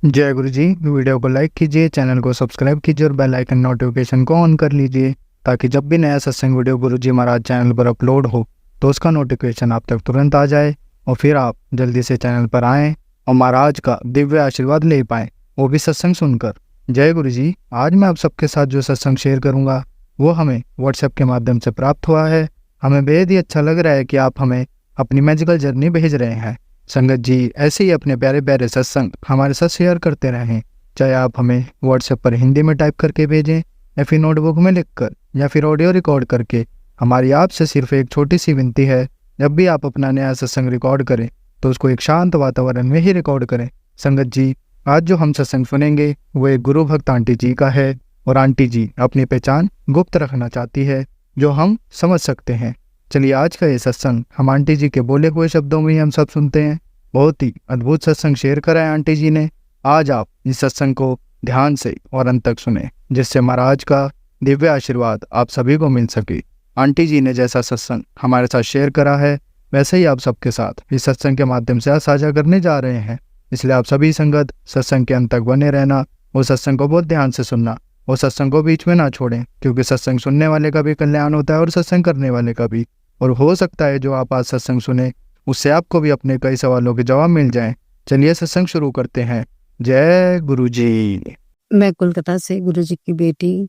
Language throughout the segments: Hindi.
जय गुरु जी। वीडियो को लाइक कीजिए, चैनल को सब्सक्राइब कीजिए और बेल आइकन नोटिफिकेशन को ऑन कर लीजिए ताकि जब भी नया सत्संग वीडियो गुरु जी महाराज चैनल पर अपलोड हो तो उसका नोटिफिकेशन आप तक तुरंत आ जाए और फिर आप जल्दी से चैनल पर आएँ और महाराज का दिव्य आशीर्वाद ले पाएँ, वो भी सत्संग सुनकर। जय गुरु जी। आज मैं आप सबके साथ जो सत्संग शेयर करूँगा वो हमें व्हाट्सएप के माध्यम से प्राप्त हुआ है। हमें बेहद ही अच्छा लग रहा है कि आप हमें अपनी मैजिकल जर्नी भेज रहे हैं। संगत जी ऐसे ही अपने प्यारे प्यारे सत्संग हमारे साथ शेयर करते रहें, चाहे आप हमें व्हाट्सएप पर हिंदी में टाइप करके भेजें या फिर नोटबुक में लिखकर या फिर ऑडियो रिकॉर्ड करके। हमारी आपसे सिर्फ एक छोटी सी विनती है, जब भी आप अपना नया सत्संग रिकॉर्ड करें तो उसको एक शांत वातावरण में ही रिकॉर्ड करें। संगत जी आज जो हम सत्संग सुनेंगे वो एक गुरु भक्त आंटी जी का है और आंटी जी अपनी पहचान गुप्त रखना चाहती है, जो हम समझ सकते हैं। चलिए आज का ये सत्संग हम आंटी जी के बोले हुए शब्दों में ही हम सब सुनते हैं। बहुत ही अद्भुत सत्संग शेयर करा है आंटी जी ने। आज आप इस सत्संग को ध्यान से और अंत तक सुने, जिससे महाराज का दिव्य आशीर्वाद आप सभी को मिल सके। आंटी जी ने जैसा सत्संग हमारे साथ शेयर करा है वैसे ही आप सबके साथ इस सत्संग के माध्यम से आज साझा करने जा रहे हैं। इसलिए आप सभी संगत सत्संग के अंत तक बने रहना और सत्संग को बहुत ध्यान से सुनना और सत्संग को बीच में ना छोड़ें, क्योंकि सत्संग सुनने वाले का भी कल्याण होता है और सत्संग करने वाले का भी। और हो सकता है जो आप आज सत्संग सुने उससे आपको भी अपने कई सवालों के जवाब मिल जाएं। चलिए सत्संग शुरू करते हैं। जय गुरु जी। मैं कोलकाता से गुरु जी की बेटी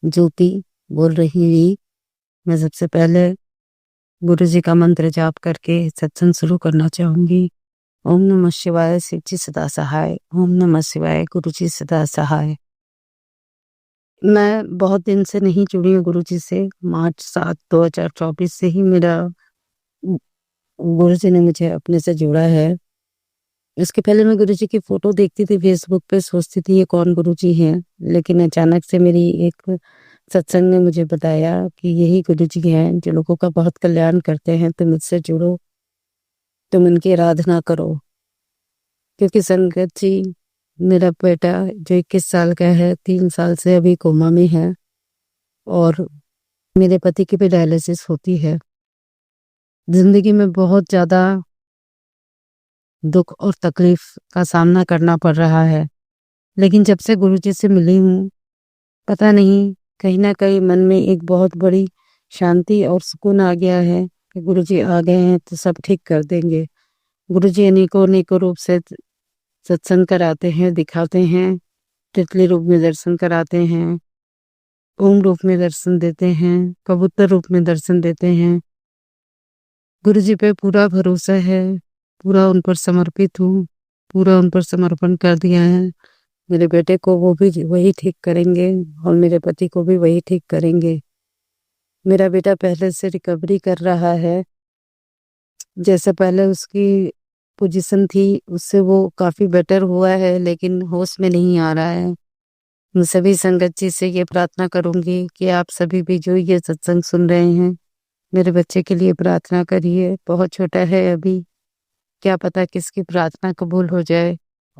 ज्योति बोल रही हूँ। मैं सबसे पहले गुरु जी का मंत्र जाप करके सत्संग शुरू करना चाहूंगी। ओम नमः शिवाय, शिव जी सदा सहाय। ओम नमः शिवाय, गुरु जी सदा सहाय। मैं बहुत दिन से नहीं जुड़ी हूँ गुरु जी से। मार्च 7 2024 से ही मेरा गुरु जी ने मुझे अपने से जोड़ा है। इसके पहले मैं गुरु जी की फोटो देखती थी फेसबुक पे, सोचती थी ये कौन गुरु जी हैं, लेकिन अचानक से मेरी एक सत्संग ने मुझे बताया कि यही गुरु जी हैं जो लोगों का बहुत कल्याण करते हैं। तुम इससे जुड़ो, तुम इनकी आराधना करो। क्योंकि संगत जी, मेरा बेटा जो 21 साल का है 3 साल से अभी कोमा में है और मेरे पति की भी डायलिसिस होती है। जिंदगी में बहुत ज्यादा दुख और तकलीफ का सामना करना पड़ रहा है, लेकिन जब से गुरु जी से मिली हूँ, पता नहीं कहीं ना कहीं मन में एक बहुत बड़ी शांति और सुकून आ गया है कि गुरु जी आ गए हैं तो सब ठीक कर देंगे। गुरु जी अनेकों अनेकों रूप से सत्संग कराते हैं, दिखाते हैं, तितली रूप में दर्शन कराते हैं, ओम रूप में दर्शन देते हैं, कबूतर रूप में दर्शन देते हैं। गुरु जी पे पूरा भरोसा है, पूरा उन पर समर्पित हूँ, पूरा उन पर समर्पण कर दिया है। मेरे बेटे को वो भी वही ठीक करेंगे और मेरे पति को भी वही ठीक करेंगे। मेरा बेटा पहले से रिकवरी कर रहा है। जैसे पहले उसकी पोजीशन थी उससे वो काफी बेटर हुआ है, लेकिन होश में नहीं आ रहा है। मैं सभी संगत जी से ये प्रार्थना करूंगी कि आप सभी भी जो ये सत्संग सुन रहे हैं, मेरे बच्चे के लिए प्रार्थना करिए। बहुत छोटा है अभी, क्या पता किसकी प्रार्थना कबूल हो जाए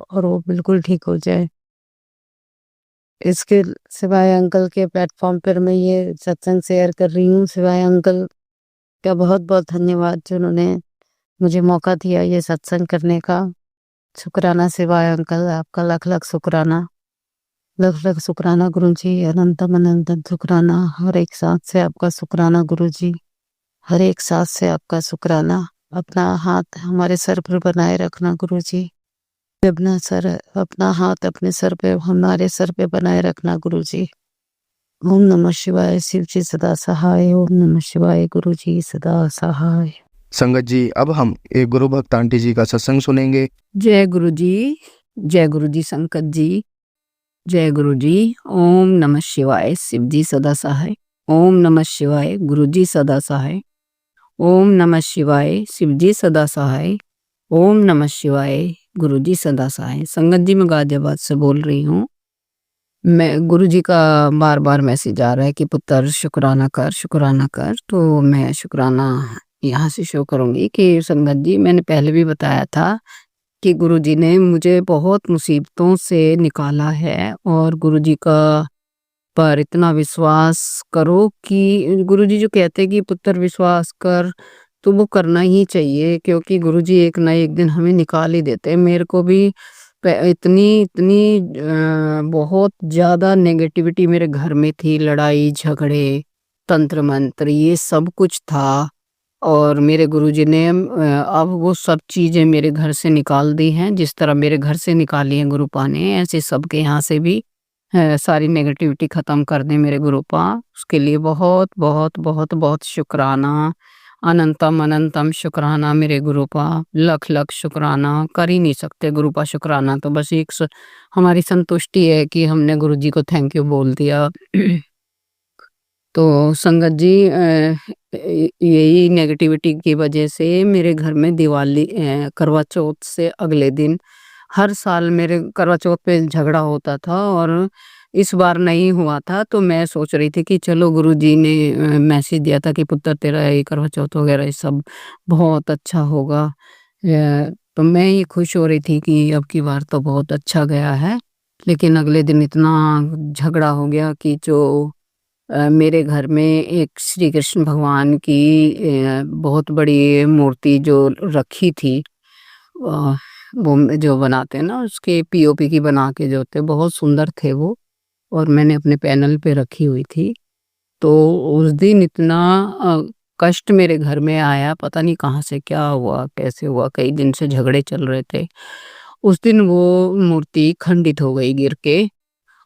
और वो बिल्कुल ठीक हो जाए। इसके सिवाय अंकल के प्लेटफॉर्म पर मैं ये सत्संग शेयर कर रही हूँ। सिवाय अंकल का बहुत बहुत धन्यवाद जिन्होंने मुझे मौका दिया ये सत्संग करने का। शुक्राना सिवाय अंकल, आपका लख लख शुक्राना, लख लख शुक्राना गुरु जी, अनंतम अनंतम शुक्राना। हर एक सांस से आपका शुक्राना गुरु जी, हर एक सांस से आपका शुक्राना। अपना हाथ हमारे सर पर बनाए रखना गुरु जी, अपना हाथ अपने सर पे, हमारे सर पे बनाए रखना गुरु जी। ओम नमः शिवाय, शिव जी सदा सहाय। ओम नमः शिवाय, गुरु जी सदा सहाय। संगत जी अब हम एक गुरु भक्त आंटी जी का सत्संग सुनेंगे। जय गुरु जी, जय गुरु जी संकट जी, जय गुरु जी। ओम नमः शिवाय, शिव जी सदा सहाय। ओम नमः शिवाय, गुरु जी सदा सहाय। ओम नमः शिवाय, शिव जी सदा सहाय। ओम नमः शिवाय, गुरु जी सदा सहाय। संगत जी मैं गाजियाबाद से बोल रही हूँ। मैं गुरु जी का बार बार मैसेज आ रहा है कि पुत्र शुक्राना कर, शुक्राना कर, तो मैं शुक्राना यहाँ से शो करूंगी कि संगत जी, मैंने पहले भी बताया था कि गुरु जी ने मुझे बहुत मुसीबतों से निकाला है और गुरु जी का पर इतना विश्वास करो कि गुरु जी जो कहते हैं कि पुत्र विश्वास कर, तो वो करना ही चाहिए, क्योंकि गुरु जी एक ना एक दिन हमें निकाल ही देते हैं। मेरे को भी इतनी बहुत ज़्यादा नेगेटिविटी मेरे घर में थी, लड़ाई झगड़े, तंत्र मंत्र ये सब कुछ था। और मेरे गुरुजी ने अब वो सब चीज़ें मेरे घर से निकाल दी हैं। जिस तरह मेरे घर से निकाली हैं गुरुपा ने, ऐसे सबके यहाँ से भी सारी नेगेटिविटी ख़त्म कर दें मेरे गुरुपा। उसके लिए बहुत बहुत बहुत बहुत शुक्राना, अनंतम अनंतम शुक्राना मेरे गुरुपा। लख लख शुक्राना, कर ही नहीं सकते गुरुपा शुक्राना। तो बस एक हमारी संतुष्टि है कि हमने गुरुजी को थैंक यू बोल दिया। तो संगत जी, यही नेगेटिविटी की वजह से मेरे घर में दिवाली करवा चौथ से अगले दिन हर साल मेरे करवा चौथ पे झगड़ा होता था, और इस बार नहीं हुआ था। तो मैं सोच रही थी कि चलो गुरुजी ने मैसेज दिया था कि पुत्र तेरा ये करवा चौथ वगैरह ये सब बहुत अच्छा होगा। तो मैं ये खुश हो रही थी कि अब की बार तो बहुत अच्छा गया है। लेकिन अगले दिन इतना झगड़ा हो गया कि जो मेरे घर में एक श्री कृष्ण भगवान की बहुत बड़ी मूर्ति जो रखी थी, वो जो बनाते हैं ना उसके पीओपी की बना के जो थे, बहुत सुंदर थे वो, और मैंने अपने पैनल पे रखी हुई थी। तो उस दिन इतना कष्ट मेरे घर में आया, पता नहीं कहाँ से क्या हुआ कैसे हुआ, कई दिन से झगड़े चल रहे थे। उस दिन वो मूर्ति खंडित हो गई गिर के,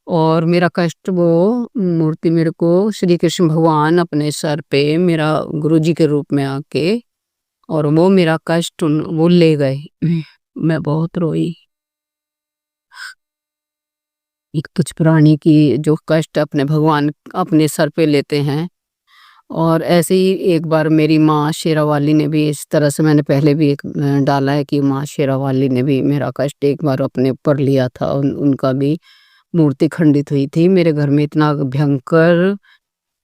और मेरा कष्ट वो मूर्ति मेरे को श्री कृष्ण भगवान अपने सर पे मेरा गुरुजी के रूप में आके, और वो मेरा कष्ट वो ले गए। मैं बहुत रोई। एक तुच्छ प्राणी की जो कष्ट अपने भगवान अपने सर पे लेते हैं। और ऐसे ही एक बार मेरी माँ शेरावाली ने भी इस तरह से, मैंने पहले भी एक डाला है कि माँ शेरावाली ने भी मेरा कष्ट एक बार अपने ऊपर लिया था। उनका भी मूर्ति खंडित हुई थी। मेरे घर में इतना भयंकर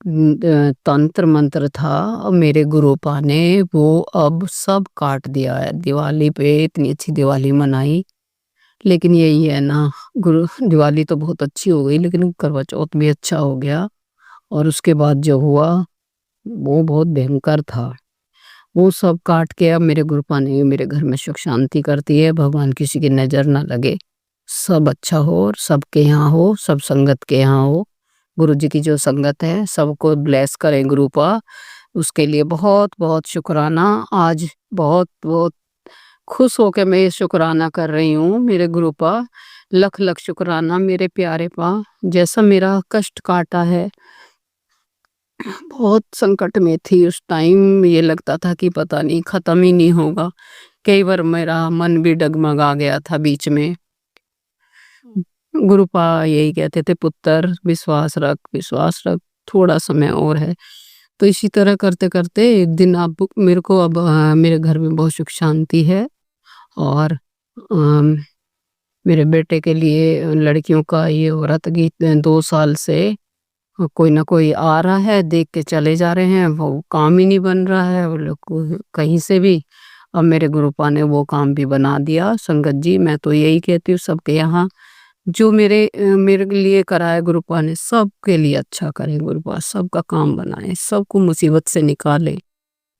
तंत्र मंत्र था, और मेरे गुरुपा ने वो अब सब काट दिया है। दिवाली पे इतनी अच्छी दिवाली मनाई, लेकिन यही है ना, गुरु दिवाली तो बहुत अच्छी हो गई, लेकिन करवा चौथ भी अच्छा हो गया। और उसके बाद जो हुआ वो बहुत भयंकर था। वो सब काट के अब मेरे गुरुपा ने मेरे घर में सुख शांति करती है। भगवान किसी की नज़र ना लगे, सब अच्छा हो और सबके यहाँ हो, सब संगत के यहाँ हो। गुरुजी की जो संगत है सबको ब्लेस करें गुरुपा, उसके लिए बहुत बहुत शुक्राना। आज बहुत बहुत खुश होकर मैं ये शुक्राना कर रही हूँ मेरे गुरुपा। लख लख शुक्राना मेरे प्यारे पा, जैसा मेरा कष्ट काटा है। बहुत संकट में थी उस टाइम, ये लगता था कि पता नहीं खत्म ही नहीं होगा। कई बार मेरा मन भी डगमगा गया था बीच में। गुरुपा यही कहते थे, पुत्र विश्वास रख, थोड़ा समय और है। तो इसी तरह करते करते एक दिन अब मेरे को अब मेरे घर में बहुत सुख शांति है। और अम, मेरे बेटे के लिए लड़कियों का ये व्रत गीत 2 साल से कोई ना कोई आ रहा है, देख के चले जा रहे हैं, वो काम ही नहीं बन रहा है वो लोग कहीं से भी। अब मेरे गुरुपा ने वो काम भी बना दिया। संगत जी, मैं तो यही कहती हूँ सबके यहाँ जो मेरे लिए करा है गुरुपा ने, सबके लिए अच्छा करे गुरुपा, सबका काम बनाए, सबको मुसीबत से निकाले।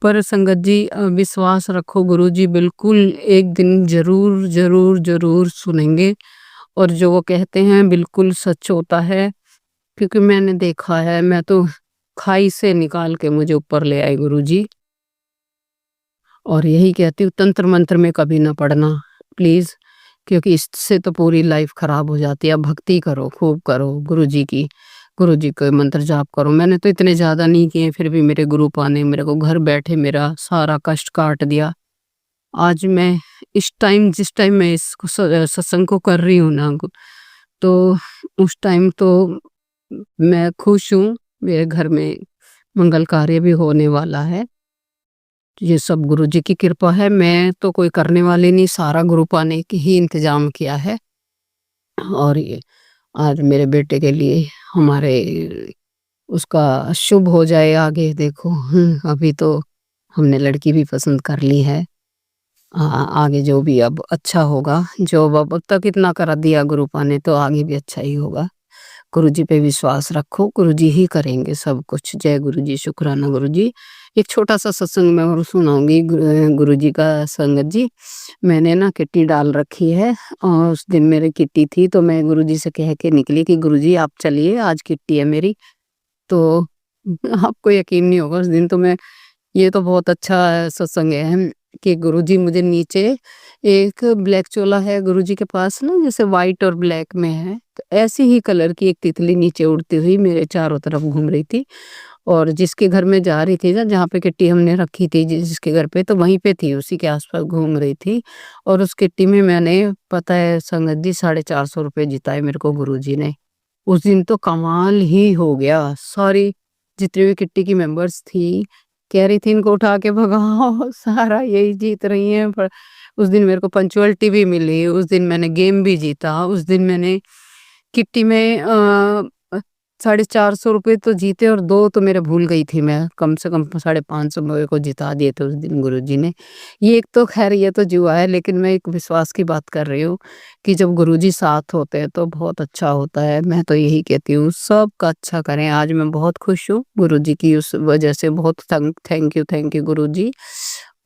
पर संगत जी विश्वास रखो, गुरुजी बिल्कुल एक दिन जरूर जरूर जरूर सुनेंगे, और जो वो कहते हैं बिल्कुल सच होता है। क्योंकि मैंने देखा है, मैं तो खाई से निकाल के मुझे ऊपर ले आए गुरुजी। और यही कहती हूँ, तंत्र मंत्र में कभी ना पड़ना प्लीज़, क्योंकि इससे तो पूरी लाइफ खराब हो जाती है। अब भक्ति करो, खूब करो गुरुजी की, गुरुजी के मंत्र जाप करो। मैंने तो इतने ज़्यादा नहीं किए, फिर भी मेरे गुरुपा ने मेरे को घर बैठे मेरा सारा कष्ट काट दिया। आज मैं इस टाइम, जिस टाइम मैं इस सत्संग को कर रही हूँ ना, तो उस टाइम तो मैं खुश हूँ। मेरे घर में मंगल कार्य भी होने वाला है। ये सब गुरुजी की कृपा है, मैं तो कोई करने वाली नहीं, सारा गुरुपा ने ही इंतजाम किया है। और ये आज मेरे बेटे के लिए हमारे उसका शुभ हो जाए आगे। देखो अभी तो हमने लड़की भी पसंद कर ली है। आगे जो भी अब अच्छा होगा, जो अब तक इतना करा दिया गुरुपा ने, तो आगे भी अच्छा ही होगा। गुरुजी पे विश्वास रखो, गुरुजी ही करेंगे सब कुछ। जय गुरुजी, शुक्राना गुरुजी। एक छोटा-सा सत्संग मैं और सुनाऊँगी गुरुजी का। संगत जी, मैंने ना किट्टी डाल रखी है और उस दिन मेरी किट्टी थी, तो मैं गुरुजी से कह के निकली कि गुरुजी आप चलिए, आज किट्टी है मेरी। तो आपको यकीन नहीं होगा, उस दिन तो मैं, ये तो बहुत अच्छा सत्संग है कि गुरुजी मुझे नीचे, एक ब्लैक चोला है गुरुजी के पास ना, जैसे व्हाइट और ब्लैक में है, तो ऐसी ही कलर की एक तितली नीचे उड़ती हुई मेरे चारों तरफ घूम रही थी। और जिसके घर में जा रही थी ना, जहाँ पे किट्टी हमने रखी थी जिसके घर पे, तो वहीं पे थी, उसी के आसपास घूम रही थी। और उस किट्टी में मैंने, पता है संगत जी, 450 रुपए जिताए मेरे को गुरुजी ने। उस दिन तो कमाल ही हो गया। सारी जितनी भी किट्टी की मेंबर्स थी, कह रही थी इनको उठा के भगाओ, सारा यही जीत रही हैं। पर उस दिन मेरे को पंक्चुअलिटी भी मिली, उस दिन मैंने गेम भी जीता, उस दिन मैंने किट्टी में 450 रुपए तो जीते और 2 तो मेरे भूल गई थी मैं, कम से कम 550 मेरे को जिता दिए थे उस दिन गुरुजी ने। ये एक तो ख़ैर ये तो जुआ है, लेकिन मैं एक विश्वास की बात कर रही हूँ कि जब गुरुजी साथ होते हैं तो बहुत अच्छा होता है। मैं तो यही कहती हूँ, सबका अच्छा करें। आज मैं बहुत खुश हूँ गुरुजी की उस वजह से। बहुत थैंक यू गुरुजी।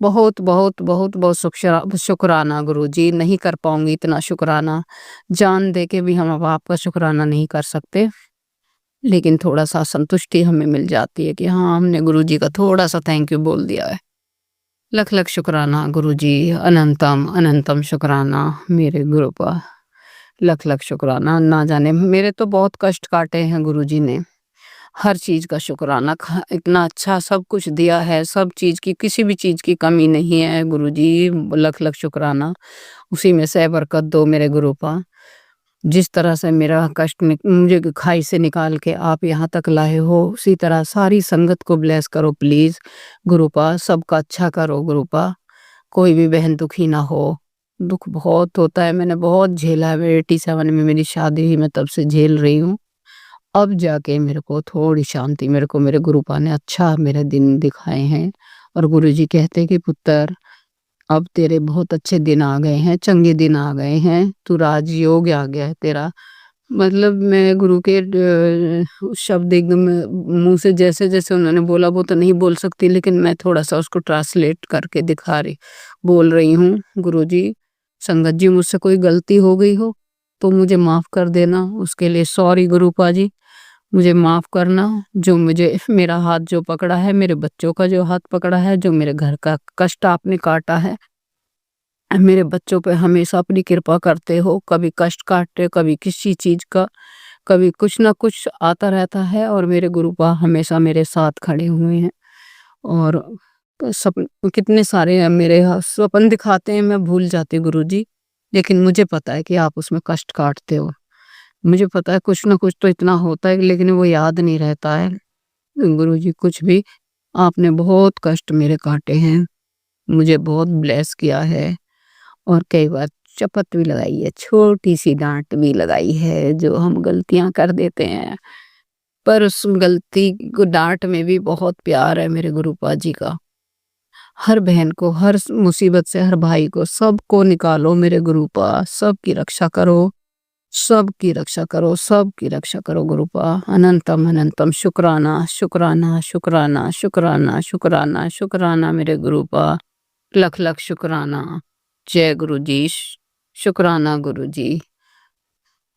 बहुत, बहुत, बहुत, बहुत शुक्राना गुरुजी। नहीं कर पाऊँगी इतना शुक्राना। जान दे के भी हम अब आपका शुक्राना नहीं कर सकते। लेकिन थोड़ा-सा संतुष्टि हमें मिल जाती है कि हाँ, हमने गुरुजी का थोड़ा-सा थैंक यू बोल दिया है। लख-लख शुक्राना गुरुजी, अनंतम, अनंतम शुक्राना मेरे गुरु का। लख-लख शुक्राना। ना जाने मेरे तो बहुत कष्ट काटे हैं गुरुजी ने। हर चीज़ का शुक्राना। इतना अच्छा सब कुछ दिया है, सब चीज़ की, किसी भी चीज़ की कमी नहीं है गुरुजी। लख-लख शुक्राना। उसी में से बरकत दो मेरे गुरुपा। जिस तरह से मेरा कष्ट मुझे खाई से निकाल के आप यहाँ तक लाए हो, उसी तरह सारी संगत को ब्लेस करो प्लीज़ गुरुपा। सबका अच्छा करो गुरुपा। कोई भी बहन दुखी ना हो। दुःख बहुत होता है, मैंने बहुत झेला है। मेरे 87 में मेरी शादी हुई, मैं तब से झेल रही हूँ। अब जाके मेरे को थोड़ी शांति, मेरे को मेरे गुरुपा ने अच्छा मेरे दिन दिखाए हैं। और गुरुजी कहते हैं कि पुत्र, अब तेरे बहुत अच्छे दिन आ गए हैं, चंगे दिन आ गए हैं, तू राजयोग आ गया है तेरा। मतलब मैं गुरु के शब्द एकदम मुँह से जैसे-जैसे उन्होंने बोला वो तो नहीं बोल सकती, लेकिन मैं थोड़ा-सा उसको ट्रांसलेट करके बोल रही हूँ। गुरुजी, संगत जी, मुझसे कोई गलती हो गई हो तो मुझे माफ़ कर देना। उसके लिए सॉरी गुरुपा जी, मुझे माफ़ करना। जो मुझे मेरा हाथ जो पकड़ा है, मेरे बच्चों का जो हाथ पकड़ा है, जो मेरे घर का कष्ट आपने काटा है, मेरे बच्चों पे हमेशा अपनी कृपा करते हो। कभी कष्ट काटते हो, कभी किसी चीज़ का, कभी कुछ ना कुछ आता रहता है, और मेरे गुरुपा हमेशा मेरे साथ खड़े हुए हैं। और कितने सारे मेरे स्वप्न दिखाते हैं, मैं भूल जाती हूँ गुरुजी, लेकिन मुझे पता है कि आप उसमें कष्ट काटते हो। मुझे पता है कुछ ना कुछ तो इतना होता है, लेकिन वो याद नहीं रहता है। गुरुजी, कुछ भी, आपने बहुत कष्ट मेरे काटे हैं, मुझे बहुत ब्लेस किया है। और कई बार चपत भी लगाई है, छोटी-सी डाँट भी लगाई है, जो हम गलतियाँ कर देते हैं। पर उस गलती को, डाँट में भी बहुत प्यार है मेरे गुरुपा जी का। हर बहन को, हर मुसीबत से, हर भाई को, सबको निकालो मेरे गुरुपा। सबकी रक्षा करो, सबकी रक्षा करो, सबकी रक्षा करो गुरुपा। अनंतम, अनंतम शुक्राना, शुक्राना, शुक्राना, शुक्राना, शुक्राना, शुक्राना मेरे गुरुपा। लख-लख शुक्राना। जय गुरुजी। शुक्राना गुरुजी।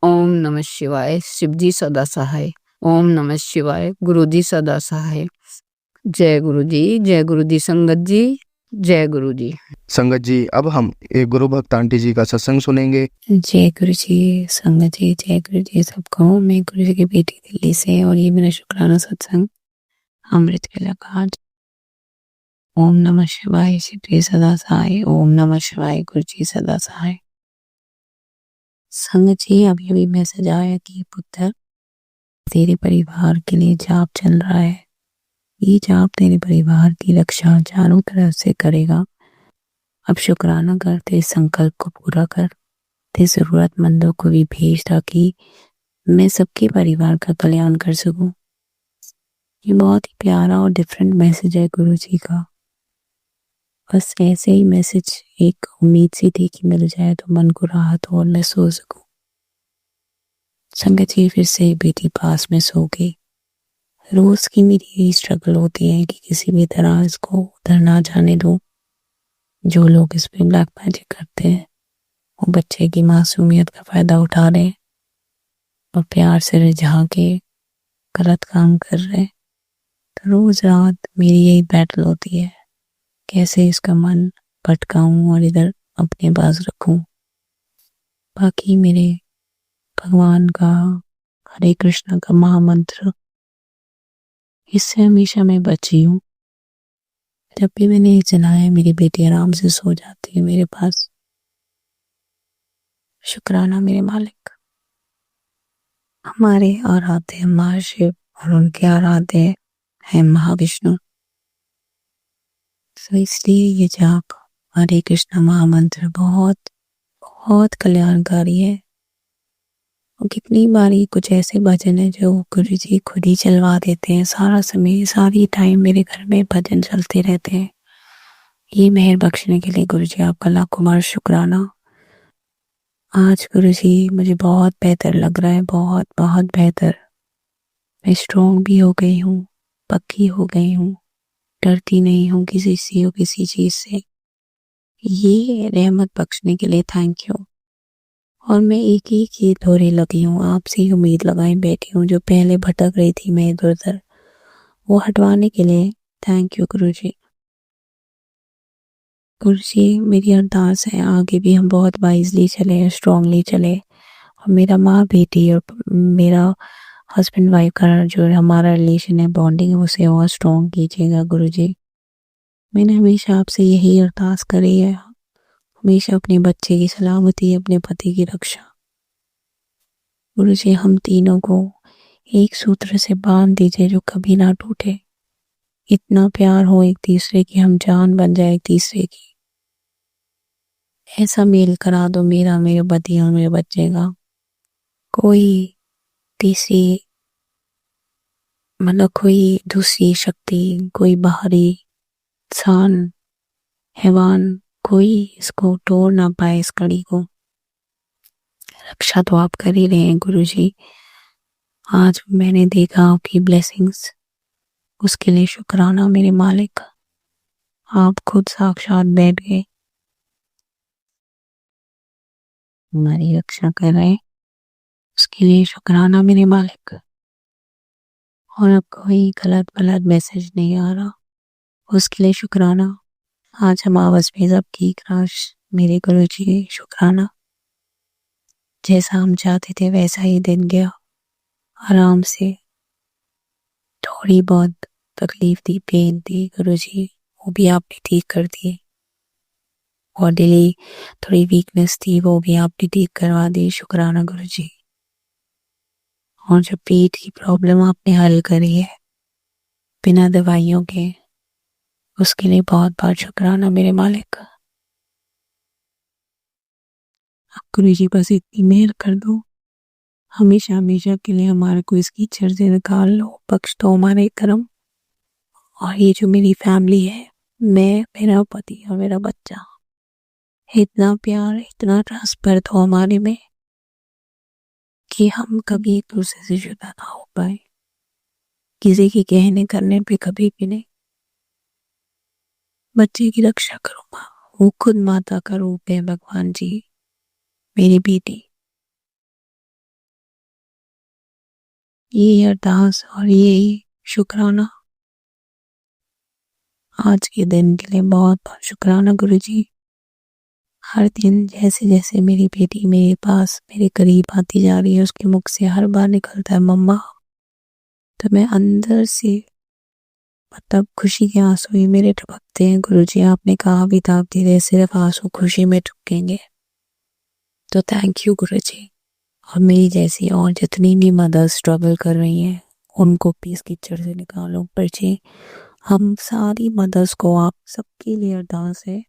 ओम नमः शिवाय। शिवजी सदा सहाय। ओम नमः शिवाय। गुरुजी सदा सहाय। जय गुरुजी, जय गुरुजी। संगत जी, जय गुरुजी। संगत जी, अब हम एक गुरु भक्त आंटी जी का सत्संग सुनेंगे। जय गुरु जी, संगत जी, जय गुरु जी सबको। मैं गुरु जी की बेटी दिल्ली से, और ये मेरा शुक्राना सत्संग अमृत वेला का आज। ओम नमः शिवाय। शिव जी सदा सहाय। ओम नमः शिवाय। गुरु जी सदा सहाय। संगत जी, अभी अभी मैसेज आया कि पुत्र, तेरे परिवार के लिए जाप चल रहा है। ये जाप तेरे परिवार की रक्षा चारों तरफ से करेगा। अब शुक्राना कर, तेरे संकल्प को पूरा कर, तेरे जरूरतमंदों को भी भेज, ताकि मैं सबके परिवार का कल्याण कर सकूं। ये बहुत ही प्यारा और डिफरेंट मैसेज है गुरु जी का। बस ऐसे ही मैसेज, एक उम्मीद सी थी कि मिल जाए तो मन को राहत हो और मैं सो सकूं। संगत जी, फिर से बेटी पास में सो गई। रोज की मेरी यही स्ट्रगल होती है कि किसी भी तरह इसको उधर ना जाने दूं। जो लोग इस पे ब्लैक मैजिक करते हैं वो बच्चे की मासूमियत का फायदा उठा रहे हैं और प्यार से रिझा के गलत काम कर रहे हैं। तो रोज रात मेरी यही बैटल होती है, कैसे इसका मन भटकाऊं और इधर अपने पास रखूं। बाकी मेरे भगवान का हरे कृष्णा का महामंत्र, इससे हमेशा मैं बची हूँ। जब भी मैंने ये चला है मेरी बेटी आराम से सो जाती है मेरे पास। शुक्राना मेरे मालिक। हमारे आराध्य हैं महाशिव और उनके आराध्य हैं महाविष्णु। तो इसलिए ये जाप हरे कृष्णा महामंत्र बहुत बहुत कल्याणकारी है। और कितनी बारी कुछ ऐसे भजन है जो गुरु जी खुद ही चलवा देते हैं। सारा समय सारी टाइम मेरे घर में भजन चलते रहते हैं। ये मेहर बख्शने के लिए गुरु जी आपका लाखों बार शुक्राना। आज गुरु जी मुझे बहुत बेहतर लग रहा है, बहुत बहुत बेहतर। मैं स्ट्रोंग भी हो गई हूँ, पक्की हो गई हूँ, डरती नहीं हूँ किसी से और किसी चीज से। ये रहमत बख्शने के लिए थैंक यू। और मैं एक ही की थोड़ी लगी हूँ, आपसे ही उम्मीद लगाई बैठी हूँ। जो पहले भटक रही थी मैं इधर उधर, वो हटवाने के लिए थैंक यू गुरु जी। गुरु जी मेरी अरदास है आगे भी हम बहुत वाइजली चले, स्ट्रांगली चले। और मेरा माँ बेटी और मेरा हस्बैंड वाइफ का जो हमारा रिलेशन है, बॉन्डिंग है, उसे और स्ट्रॉन्ग कीजिएगा गुरु जी। मैंने हमेशा आपसे यही अरदास करी है, हमेशा अपने बच्चे की सलामती, अपने पति की रक्षा। गुरु जी हम तीनों को एक सूत्र से बांध दीजिए जो कभी ना टूटे। इतना प्यार हो एक तीसरे की, हम जान बन जाए एक तीसरे की। ऐसा मेल करा दो मेरा, मेरे पति और मेरे बच्चे का। कोई तीसरी मतलब कोई दूसरी शक्ति, कोई बाहरी इंसान, हैवान, कोई इसको तोड़ ना पाए इस कड़ी को। रक्षा तो आप कर ही रहे हैं गुरु जी। आज मैंने देखा आपकी ब्लेसिंग्स, उसके लिए शुक्राना मेरे मालिक। आप खुद साक्षात बैठ गए, हमारी रक्षा कर रहे हैं, उसके लिए शुक्राना मेरे मालिक। और अब कोई गलत गलत मैसेज नहीं आ रहा, उसके लिए शुक्राना। आज हम आवाज में सबकी क्राश मेरे गुरु जी, शुक्राना। जैसा हम चाहते थे वैसा ही दिन गया आराम से। थोड़ी बहुत तकलीफ थी, पेन थी गुरु जी, वो भी आपने ठीक कर दिए। बॉडीली थोड़ी वीकनेस थी, वो भी आपने ठीक करवा दी, शुक्राना गुरु जी। और जो पेट की प्रॉब्लम आपने हल करी है बिना दवाइयों के, उसके लिए बहुत बहुत शुक्राना मेरे मालिक। आप गुरु जी बस इतनी मेहर कर दो, हमेशा हमेशा के लिए हमारे को इसकी कीचड़ से निकाल लो, बख्श दो हमारे कर्म। और ये जो मेरी फैमिली है, मैं, मेरा पति और मेरा बच्चा, इतना प्यार, इतना ट्रांसफर हो हमारे में कि हम कभी एक दूसरे से जुदा ना हो पाए, किसी के कहने करने पे कभी भी नहीं। बच्चे की रक्षा करो माँ, वो खुद माता का रूप है भगवान जी, मेरी बेटी। ये अरदास और ये शुक्राना आज के दिन के लिए बहुत बहुत शुक्राना गुरु जी। हर दिन जैसे जैसे मेरी बेटी मेरे पास, मेरे करीब आती जा रही है, उसके मुख से हर बार निकलता है मम्मा, तो मैं अंदर से मतलब खुशी के आंसू ही मेरे टपकते हैं गुरु जी। आपने कहा भी था धीरे सिर्फ आंसू खुशी में टपकेंगे। तो थैंक यू गुरु जी। और मेरी जैसी और जितनी भी मदर्स स्ट्रगल कर रही हैं, उनको प्लीज कीचड़ से निकालो पर जी। हम सारी मदर्स को, आप सबके लिए अरदास है,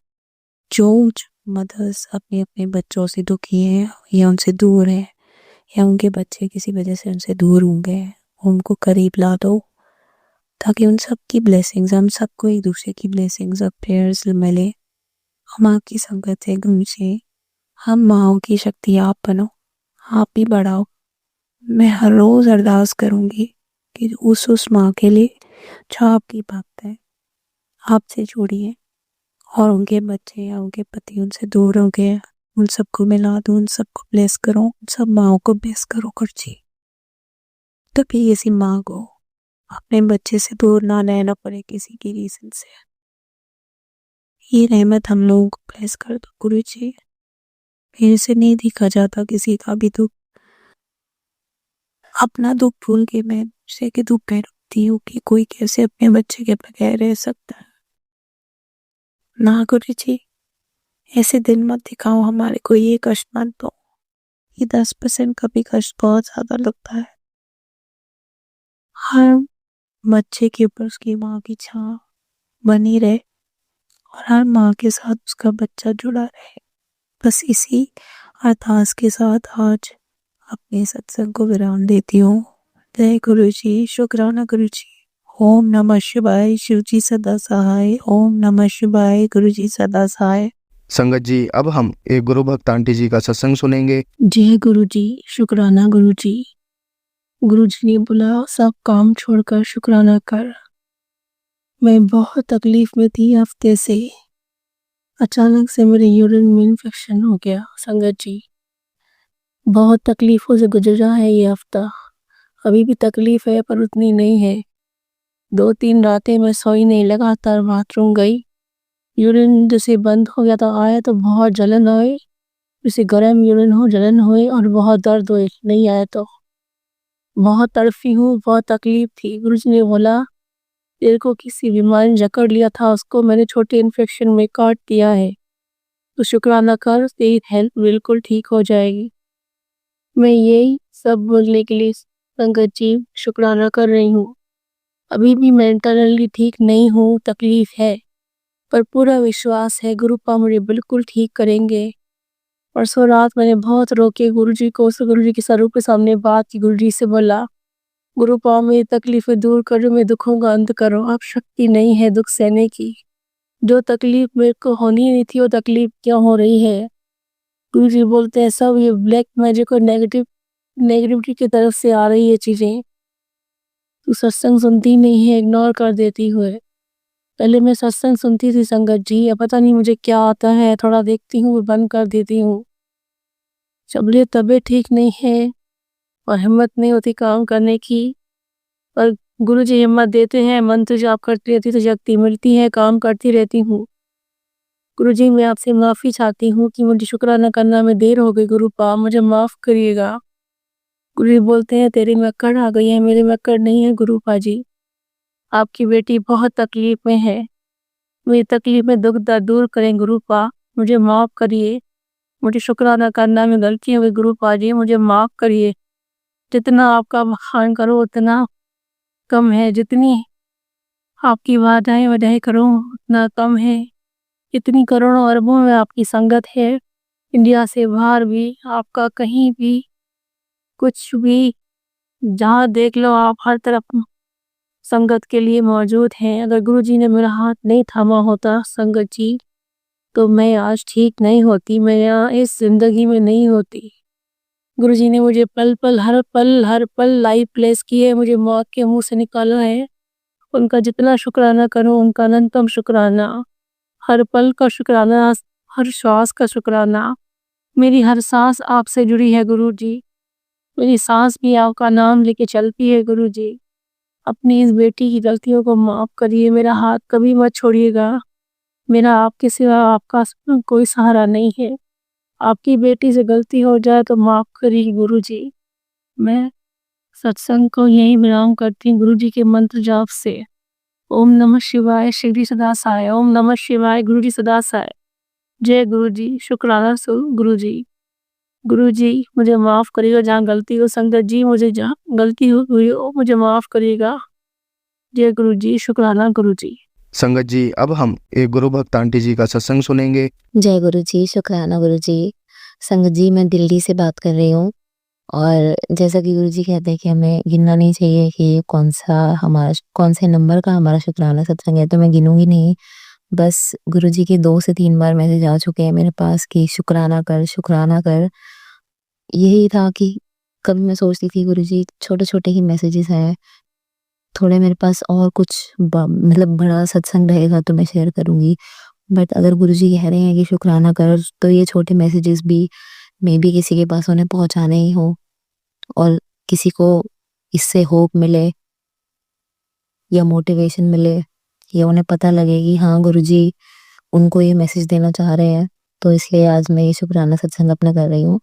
जो मदर्स अपने अपने बच्चों से दुखी हैं या उनसे दूर हैं, या उनके बच्चे किसी वजह से उनसे दूर हो गए, उनको करीब ला दो, ताकि उन सब की ब्लेसिंग्स, हम सबको एक दूसरे की ब्लेसिंग्स और प्रेयर्स मिले। हम आपकी संगत है गुरु जी, हम माओ की शक्ति आप बनो, आप भी बढ़ाओ। मैं हर रोज अरदास करूंगी कि उस माँ के लिए जो आपकी भक्त है, आपसे जुड़ी है और उनके बच्चे या उनके पति उनसे दूर हो गए, उन सबको मिला दो, उन सबको ब्लेस करो, उन सब माँओं को ब्लेस करो गुरुजी। तभी किसी माँ को अपने बच्चे से दूर ना रहना पड़े किसी की रीजन से। ये रहमत हम लोगों को ब्लेस कर दो गुरुजी। मेरे से नहीं देखा जाता किसी का भी दुख। अपना दुख भूल के मैं दूसरे के दुख में रोती हूँ कि कोई कैसे अपने बच्चे के बगैर रह सकता है। ना गुरुजी, ऐसे दिन मत दिखाओ हमारे को, ये कष्ट मत दो। ये 10% का भी कष्ट बहुत ज्यादा लगता है। हर बच्चे के ऊपर उसकी माँ की छाँव बनी रहे और हर माँ के साथ उसका बच्चा जुड़ा रहे। बस इसी अरदास के साथ आज अपने सत्संग को विराम देती हूँ। जय गुरुजी, शुक्राना गुरुजी। ओम नमः शिवाय, शिवजी सदा सहाय। ओम नमः शिवाय, गुरुजी सदा सहाय। संगत जी, अब हम एक गुरु भक्त आंटी जी का सत्संग सुनेंगे। जय गुरुजी, शुक्राना गुरुजी। गुरुजी ने बोला सब काम छोड़कर शुक्राना कर। मैं बहुत तकलीफ में थी हफ्ते से। अचानक से मेरे यूरिन में इन्फेक्शन हो गया। संगत जी, बहुत तकलीफों से गुजरा है ये हफ्ता। अभी भी तकलीफ है पर उतनी नहीं है। 2-3 रातें मैं सोई नहीं, लगातार बाथरूम गई। यूरिन जैसे बंद हो गया तो आया तो बहुत जलन आई, जैसे गर्म यूरिन हो, जलन हुई और बहुत दर्द हुई, नहीं आया तो बहुत तड़फी हूँ, बहुत तकलीफ थी। गुरुजी ने बोला तेरे को किसी बीमारी ने जकड़ लिया था, उसको मैंने छोटे इन्फेक्शन में काट दिया है, तो शुक्राना कर, तेरी हेल्थ बिल्कुल ठीक हो जाएगी। मैं यही सब बोलने के लिए संगत जी शुक्राना कर रही हूँ। अभी भी मेंटली ठीक नहीं हूँ, तकलीफ है, पर पूरा विश्वास है गुरुपा मुझे बिल्कुल ठीक करेंगे। परसों रात मैंने बहुत रोके गुरुजी को, गुरुजी के स्वरूप के सामने बात की। गुरुजी से बोला गुरुपा मेरी तकलीफें दूर करो, मेरे दुखों का अंत करो। अब शक्ति नहीं है दुख सहने की। जो तकलीफ मेरे को होनी नहीं थी वो तकलीफ क्यों हो रही है। गुरुजी बोलते हैं सब ये ब्लैक मैजिक और नेगेटिविटी की तरफ से आ रही है चीजें। तू सत्संग सुनती नहीं है, इग्नोर कर देती हुए। पहले मैं सत्संग सुनती थी संगत जी, अब पता नहीं मुझे क्या आता है, थोड़ा देखती हूँ बंद कर देती हूँ। जब लिए तबीयत ठीक नहीं है और हिम्मत नहीं होती काम करने की, पर गुरुजी हिम्मत देते हैं। मंत्र जाप करती रहती तो शक्ति मिलती है, काम करती रहती हूँ। गुरुजी मैं आपसे माफ़ी चाहती हूँ कि मुझे शुक्राना करना में देर हो गई। गुरुपा मुझे माफ़ करिएगा। गुरुजी बोलते हैं तेरी मक्कड़ आ गई है, मेरी मक्कड़ नहीं है गुरुपा जी। आपकी बेटी बहुत तकलीफ में है, मेरी तकलीफ में दुख दर्द दूर करें गुरुपा, मुझे माफ़ करिए। मुझे शुक्राना करना में गलती हो गई गुरुपा जी, मुझे माफ़ करिए। जितना आपका बखान करो उतना कम है, जितनी आपकी वादाएं करो उतना कम है। इतनी करोड़ों अरबों में आपकी संगत है, इंडिया से बाहर भी, आपका कहीं भी कुछ भी जहाँ देख लो आप हर तरफ संगत के लिए मौजूद हैं। अगर गुरुजी ने मेरा हाथ नहीं थामा होता संगत जी, तो मैं आज ठीक नहीं होती, मैं यहाँ इस जिंदगी में नहीं होती। गुरुजी ने मुझे पल हर पल लाइव प्लेस किए, मुझे मौत के मुंह से निकाला है। उनका जितना शुक्राना करूं उनका अनंतम शुक्राना। हर पल का शुक्राना, हर श्वास का शुक्राना। मेरी हर सांस आपसे जुड़ी है गुरुजी, मेरी सांस भी आपका नाम लेके चलती है गुरुजी। अपनी इस बेटी की गलतियों को माफ़ करिए, मेरा हाथ कभी मत छोड़िएगा। मेरा आपके सिवा आपका कोई सहारा नहीं है। आपकी बेटी से गलती हो जाए तो माफ़ करिए गुरुजी। मैं सत्संग को यही विराम करती हूँ गुरुजी के मंत्र जाप से। ओम नमः शिवाय, शिवजी सदा सहाय। ओम नमः शिवाय, गुरुजी सदा सहाय। जय गुरुजी, शुक्राना गुरुजी। गुरुजी मुझे माफ़ करिएगा जहाँ गलती हो, संगत जी मुझे जहाँ गलती हुई हो मुझे माफ़ करिएगा। जय गुरुजी, शुक्राना गुरुजी। संगत जी, अब हम एक गुरु भक्त आंटी जी का सत्संग सुनेंगे। जय गुरुजी, शुक्राना गुरुजी। संगत जी मैं दिल्ली से बात कर रही हूँ और जैसा कि गुरुजी कहते हैं कि हमें गिनना नहीं चाहिए कि कौन से नंबर का हमारा शुक्राना सत्संग है, तो मैं गिनूंगी नहीं। बस गुरुजी के 2 से 3 बार मैसेज आ चुके हैं मेरे पास कि शुक्राना कर, शुक्राना कर। यही था कि कभी मैं सोचती थी गुरुजी छोटे छोटे ही मैसेजेस हैं, थोड़े मेरे पास और कुछ मतलब बड़ा सत्संग रहेगा तो मैं शेयर करूँगी। बट अगर गुरुजी कह रहे हैं कि शुक्राना कर, तो ये छोटे मैसेजेस भी मे बी किसी के पास उन्हें पहुँचाने ही हो, और किसी को इससे होप मिले या मोटिवेशन मिले, या उन्हें पता लगे कि हाँ गुरुजी उनको ये मैसेज देना चाह रहे हैं। तो इसलिए आज मैं ये शुक्राना सत्संग अपना कर रही हूँ।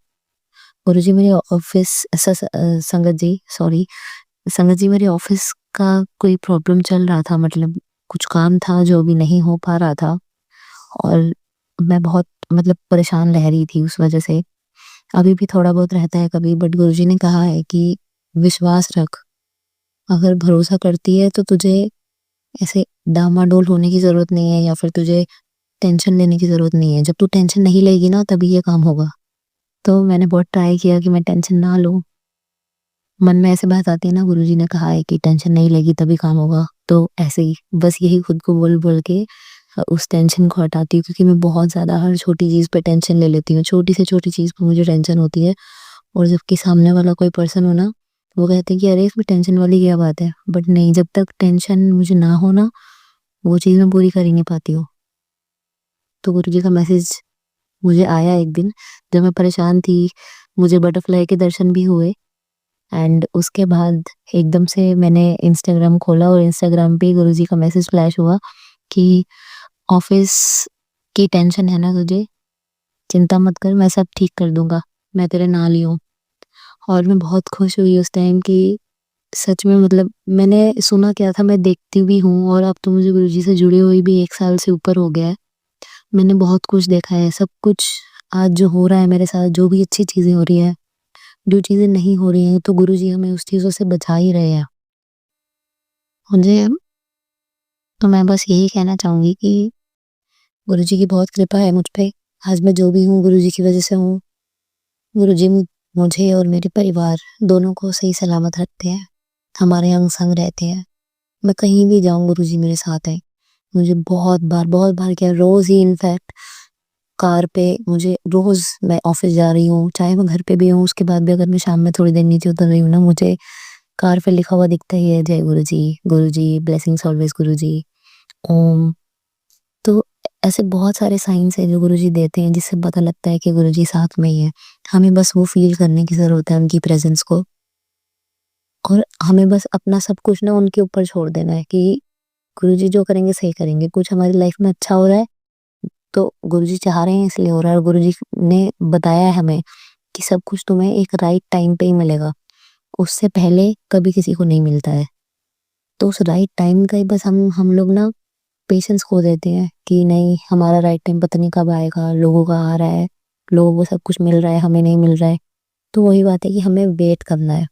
गुरुजी मेरे ऑफिस संगत जी, सॉरी संगत जी, मेरे ऑफिस का कोई प्रॉब्लम चल रहा था, मतलब कुछ काम था जो अभी नहीं हो पा रहा था, और मैं बहुत मतलब परेशान रह रही थी उस वजह से। अभी भी थोड़ा बहुत रहता है कभी, बट गुरुजी ने कहा है कि विश्वास रख, अगर भरोसा करती है तो तुझे ऐसे डामाडोल होने की ज़रूरत नहीं है, या फिर तुझे टेंशन लेने की ज़रूरत नहीं है। जब तू टेंशन नहीं लेगी ना, तभी ये काम होगा। तो मैंने बहुत ट्राई किया कि मैं टेंशन ना लूँ। मन में ऐसे बात आती है ना, गुरुजी ने कहा है कि टेंशन नहीं लेगी तभी काम होगा, तो ऐसे ही बस यही खुद को बोल के उस टेंशन को हटाती हूँ, क्योंकि मैं बहुत ज़्यादा हर छोटी चीज़ पे टेंशन ले लेती हूँ। छोटी से छोटी चीज़ पे मुझे टेंशन होती है, और जबकि सामने वाला कोई पर्सन हो ना, वो कहते हैं कि अरे इसमें टेंशन वाली क्या बात है, बट नहीं, जब तक टेंशन मुझे ना हो ना, वो चीज़ मैं पूरी कर ही नहीं पाती हूँ। तो गुरुजी का मैसेज मुझे आया एक दिन जब मैं परेशान थी, मुझे बटरफ्लाई के दर्शन भी हुए, एंड उसके बाद एकदम से मैंने इंस्टाग्राम खोला और इंस्टाग्राम पे गुरुजी का मैसेज फ्लैश हुआ कि ऑफिस की टेंशन है ना तुझे, चिंता मत कर, मैं सब ठीक कर दूंगा, मैं तेरे नाल ही हूँ। और मैं बहुत खुश हुई उस टाइम कि सच में, मतलब मैंने सुना क्या था, मैं देखती भी हूँ, और अब तो मुझे गुरुजी से जुड़े हुए भी 1 साल से ऊपर हो गया है। मैंने बहुत कुछ देखा है, सब कुछ आज जो हो रहा है मेरे साथ, जो भी अच्छी चीज़ें हो रही हैं, जो चीज़ें नहीं हो रही हैं, तो गुरुजी हमें उस चीज़ों से बचा ही रहे हैं। मुझे तो मैं बस यही कहना चाहूँगी कि गुरुजी की बहुत कृपा है मुझ पे। आज मैं जो भी हूँ गुरुजी की वज़ह से हूँ। गुरुजी मुझे और मेरे परिवार दोनों को सही सलामत रखते हैं, हमारे अंग-संग रहते हैं। मैं कहीं भी जाऊँ गुरुजी मेरे साथ हैं। मुझे बहुत बार क्या, रोज़ ही इनफैक्ट कार पे मुझे, रोज़ मैं ऑफ़िस जा रही हूँ, चाहे मैं घर पे भी हूँ, उसके बाद भी अगर मैं शाम में थोड़ी देर नीचे उतर रही हूँ ना, मुझे कार पे लिखा हुआ दिखता ही है, जय गुरुजी, ब्लेसिंग्स ऑलवेज़ गुरुजी, ओम। तो ऐसे बहुत सारे साइन्स हैं जो गुरुजी देते हैं, जिससे पता लगता है कि गुरुजी साथ में ही है। हमें बस वो फ़ील करने की ज़रूरत है उनकी प्रेज़ेंस को, और हमें बस अपना सब कुछ ना उनके ऊपर छोड़ देना है कि गुरुजी जो करेंगे सही करेंगे। कुछ हमारी लाइफ़ में अच्छा हो रहा है, तो गुरुजी चाह रहे हैं इसलिए हो रहा है, और गुरुजी ने बताया है हमें कि सब कुछ तुम्हें एक राइट टाइम पे ही मिलेगा। उससे पहले कभी किसी को नहीं मिलता है। तो उस राइट टाइम का ही बस हम लोग ना पेशेंस खो देते हैं कि नहीं, हमारा राइट टाइम पता नहीं कब आएगा, लोगों का आ रहा है, लोगों को सब कुछ मिल रहा है, हमें नहीं मिल रहा है। तो वही बात है कि हमें वेट करना है।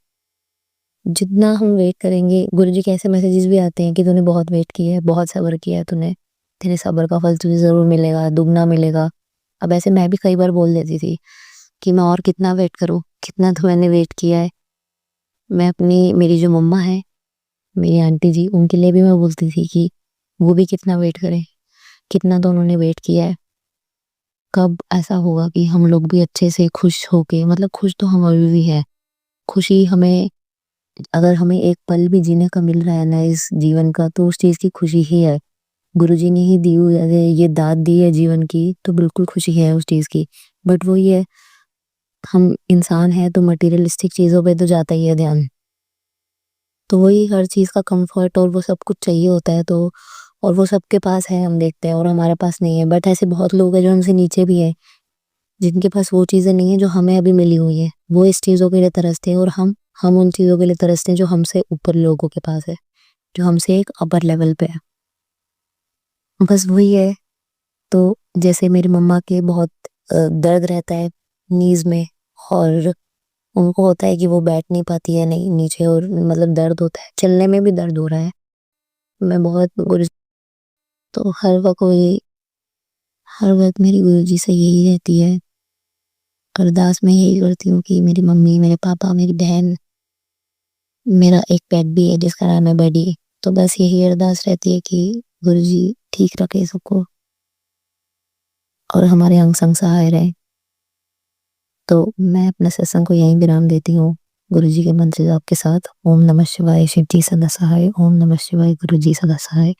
जितना हम वेट करेंगे, गुरुजी के ऐसे मैसेजेस भी आते हैं कि तूने बहुत वेट किया है, बहुत सब्र किया है तूने, तेरे सब्र का फल तुझे ज़रूर मिलेगा, दुगना मिलेगा। अब ऐसे मैं भी कई बार बोल देती थी कि मैं और कितना वेट करूँ, कितना तो मैंने वेट किया है। मैं अपनी, मेरी जो मम्मा है, मेरी आंटी जी, उनके लिए भी मैं बोलती थी कि वो भी कितना वेट करें, कितना तो उन्होंने वेट किया है। कब ऐसा होगा कि हम लोग भी अच्छे से खुश होके, मतलब खुश तो हम अभी भी हैं। खुशी हमें, अगर हमें एक पल भी जीने का मिल रहा है ना इस जीवन का, तो उस चीज़ की खुशी ही है। गुरुजी ने ही दी हुई ये दात दी है जीवन की, तो बिल्कुल खुशी है उस चीज़ की। बट वही है, हम इंसान हैं तो मटेरियलिस्टिक चीज़ों पे तो जाता ही है ध्यान। तो वही हर चीज़ का कम्फर्ट और वो सब कुछ चाहिए होता है, तो और वो सबके पास है, हम देखते हैं, और हमारे पास नहीं है। बट ऐसे बहुत लोग हैं जो हमसे नीचे भी हैं, जिनके पास वो चीज़ें नहीं है जो हमें अभी मिली हुई है। वो इस चीज़ों के लिए तरसते हैं, और हम उन चीज़ों के लिए तरसते हैं जो हमसे ऊपर लोगों के पास है, जो हमसे एक अपर लेवल पे है। बस वही है। तो जैसे मेरी मम्मा के बहुत दर्द रहता है नीज़ में, और उनको होता है कि वो बैठ नहीं पाती है नहीं नीचे, और मतलब दर्द होता है, चलने में भी दर्द हो रहा है। मैं बहुत तो हर वक़्त मेरी गुरुजी से यही रहती है, अरदास मैं यही करती हूँ कि मेरी मम्मी, मेरे पापा, मेरी बहन, मेरा एक पेट भी है जिसका नाम है बडी। तो बस यही अरदास रहती है कि गुरुजी ठीक रखे सबको, और हमारे अंग संग सहाय रहें। तो मैं अपने सत्संग को यहीं विराम देती हूँ। गुरुजी के मंत्र जाप के साथ। ओम नमः शिवाय, शिव जी सदा सहाय। ओम नमः शिवाय, गुरुजी सदा सहाय।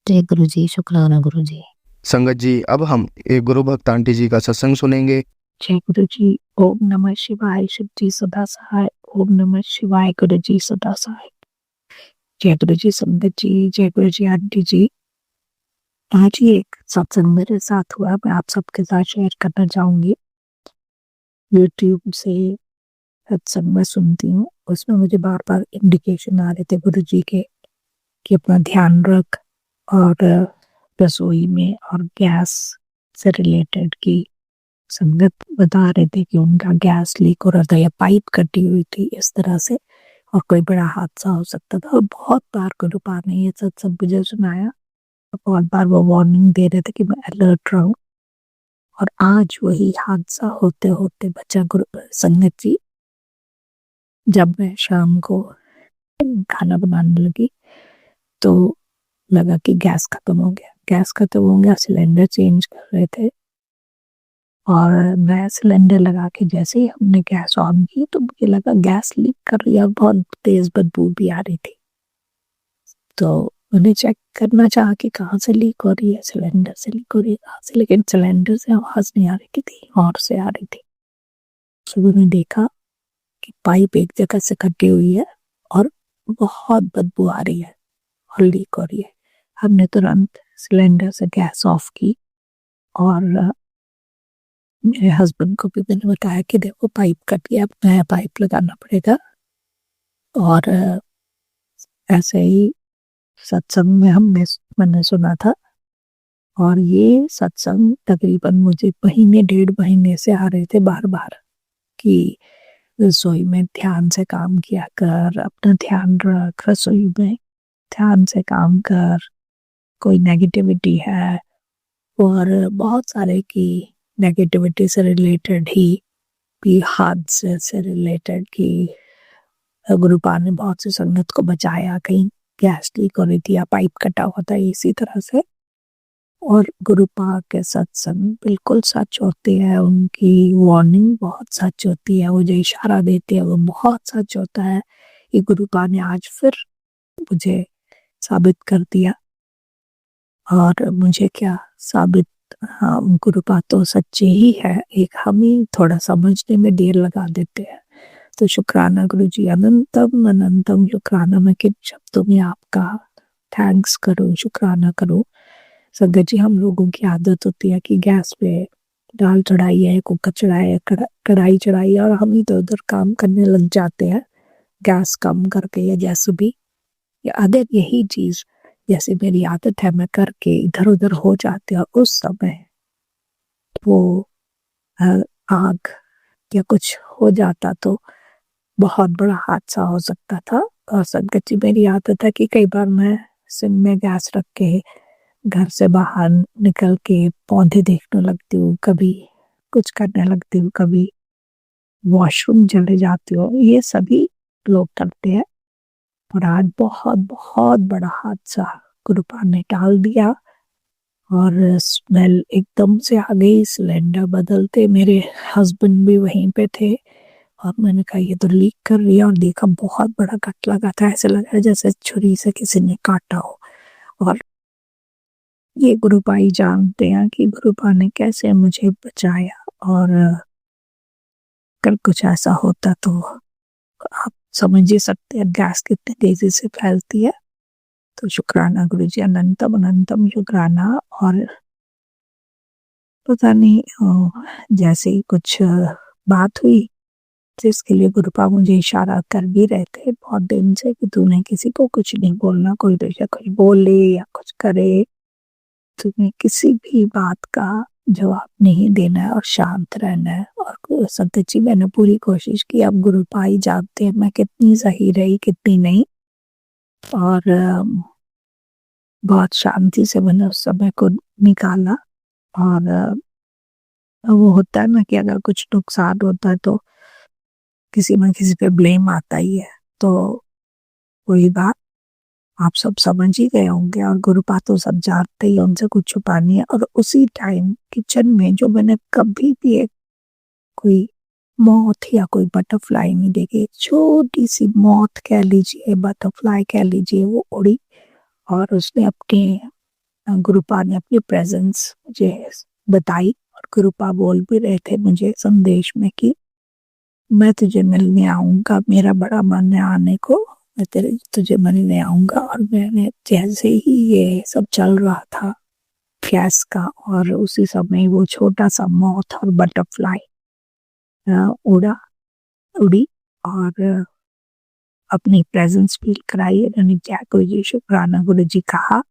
जय गुरुजी, शुक्राना गुरुजी। संगत जी, अब हम एक गुरु भक्त आंटी जी का सत्संग सुनेंगे। जय गुरु जी। ओम नमः शिवाय, शिव जी सदा सहाय। ओम नमः शिवाय, गुरु जी सदा सहाय। जय गुरु जी संगत जी, जय गुरु जी आंटी जी। आज ही एक सत्संग मेरे साथ हुआ, मैं आप सबके साथ शेयर करना चाहूंगी। यूट्यूब से सत्संग मैं सुनती हूँ, उसमें मुझे बार बार इंडिकेशन आ रहे थे गुरु जी के कि अपना ध्यान रख, और रसोई में और गैस से रिलेटेड की संगत बता रहे थे कि उनका गैस लीक हो रहा था या पाइप कटी हुई थी इस तरह से, और कोई बड़ा हादसा हो सकता था। और बहुत बार गुरुपा ने ये सत्संग मुझे सुनाया, और बहुत बार वो वार्निंग दे रहे थे कि मैं अलर्ट रहूं। और आज वही हादसा होते होते बचा गुरु संगत जी। जब मैं शाम को खाना बनाने लगी तो लगा कि गैस खत्म हो गया। गैस खत्म हो गया, सिलेंडर चेंज कर रहे थे, और नया सिलेंडर लगा के जैसे ही हमने गैस ऑन की तो मुझे लगा गैस लीक कर रही है और बहुत तेज बदबू भी आ रही थी। तो मैंने चेक करना चाहा कि कहाँ से लीक हो रही है, सिलेंडर से लीक हो रही है कहाँ से, लेकिन सिलेंडर से आवाज नहीं आ रही थी, और से आ रही थी। तो मैंने देखा कि पाइप एक जगह से कटी हुई है और बहुत बदबू आ रही है और लीक हो रही है। हमने तुरंत सिलेंडर से गैस ऑफ की, और मेरे हस्बैंड को भी मैंने बताया कि देखो पाइप कट गया, अब नया पाइप लगाना पड़ेगा। और ऐसे ही सत्संग में मैंने सुना था, और ये सत्संग तकरीबन मुझे महीने 1.5 महीने से आ रहे थे बार बार कि रसोई में ध्यान से काम किया कर, अपना ध्यान रख, रसोई में ध्यान से काम कर, कोई नेगेटिविटी है। और बहुत सारे की नेगेटिविटी से रिलेटेड ही भी, हादसे से रिलेटेड की गुरुपा ने बहुत सी संगत को बचाया, कहीं गैस लीक हो रही थी या पाइप कटा हुआ था, इसी तरह से। और गुरुपा के सत्संग बिल्कुल सच होती है, उनकी वार्निंग बहुत सच होती है, वो जो इशारा देते हैं वो बहुत सच होता है। ये गुरुपा ने आज फिर मुझे साबित कर दिया। और मुझे क्या साबित, हाँ गुरुपा तो सच्ची ही है, एक हम ही थोड़ा समझने में देर लगा देते हैं। तो शुक्राना गुरु जी, अनंतम अनंतम शुक्राना। मैं किन शब्दों में आपका थैंक्स करूं, शुक्राना करूं। संगत जी, हम लोगों की आदत होती है कि गैस पे दाल चढ़ाई है, कुकर चढ़ाया है, कढ़ाई चढ़ाई है, और हम इधर उधर काम करने लग जाते हैं गैस कम करके, या जैसे भी, या अगर यही चीज जैसे मेरी आदत है मैं करके इधर उधर हो जाती है, और उस समय वो आग या कुछ हो जाता तो बहुत बड़ा हादसा हो सकता था। और संगत जी, मेरी आदत है कि कई बार मैं सिम में गैस रख के घर से बाहर निकल के पौधे देखने लगती हूँ, कभी कुछ करने लगती हूँ, कभी वॉशरूम चले जाती हूँ। ये सभी लोग करते हैं, और आज बहुत बहुत बड़ा हादसा गुरुपा ने टाल दिया। और स्मेल एकदम से आ गई, सिलेंडर बदलते मेरे हस्बैंड भी वहीं पे थे, और मैंने कहा ये तो लीक कर रही है, और देखा बहुत बड़ा कट लगा था, ऐसे लग रहा है जैसे छुरी से किसी ने काटा हो। और ये गुरुपा ही जानते हैं कि गुरुपा ने कैसे मुझे बचाया, और अगर कुछ ऐसा होता तो आप समझ ही सकते हैं गैस कितनी तेजी से फैलती है। तो शुक्राना गुरु जी, अनंतम अनंतम शुक्राना। और पता नहीं जैसे ही कुछ बात हुई जिसके लिए गुरुपा मुझे इशारा कर भी रहे थे बहुत दिन से कि तूने किसी को कुछ नहीं बोलना, कोई तुझे कुछ बोले या कुछ करे, तुम्हें किसी भी बात का जवाब नहीं देना है और शांत रहना है। और संत जी, मैंने पूरी कोशिश की, अब गुरुपा ही जानते हैं मैं कितनी सही रही कितनी नहीं। और बहुत शांति से मैंने उस समय को निकाला। और वो होता है ना कि अगर कुछ नुकसान होता है तो किसी न किसी पे ब्लेम आता ही है। तो वही बात आप सब समझ ही गए होंगे, और गुरुपा तो सब जानते ही, उनसे कुछ छुपानी है। और उसी टाइम किचन में जो मैंने कभी भी एक कोई मौत या कोई बटरफ्लाई नहीं देखी, छोटी सी मौत कह लीजिए, बटरफ्लाई कह लीजिए, वो उड़ी और उसने अपने गुरुपा ने अपनी प्रेजेंस मुझे बताई और गुरुपा बोल भी रहे थे मुझे संदेश में कि मैं तुझे मिलने आऊंगा, मेरा बड़ा मन है आने को, मैं तुझे मिलने आऊंगा। और मैंने जैसे ही ये सब चल रहा था गैस का और उसी समय वो छोटा सा मौत और बटरफ्लाई उड़ी और अपनी प्रेजेंस फील कराई। उन्होंने क्या गुरु जी शुक्राना गुरु जी कहा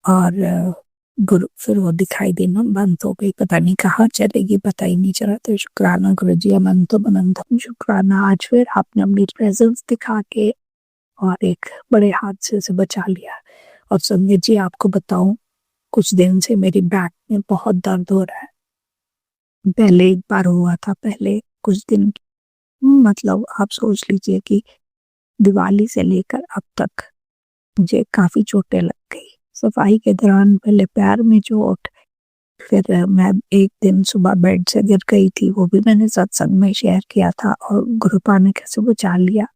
और गुरु फिर वो दिखाई देना बंद हो गई, पता नहीं कहाँ चलेगी, पता ही नहीं चला। तो शुक्राना गुरु जी, अनंतम अनंतम शुक्राना, आज फिर आपने अपनी प्रेजेंस दिखा के और एक बड़े हादसे से बचा लिया। और संगीत जी आपको बताऊं, कुछ दिन से मेरी बैक में बहुत दर्द हो रहा है। पहले एक बार हुआ था, पहले कुछ दिन, मतलब आप सोच लीजिए कि दिवाली से लेकर अब तक मुझे काफी चोटें लग गई। सफाई के दौरान पहले पैर में चोट, फिर मैं एक दिन सुबह बेड से गिर गई थी, वो भी मैंने सत्संग में शेयर किया था और गुरुपा ने कैसे बचा लिया।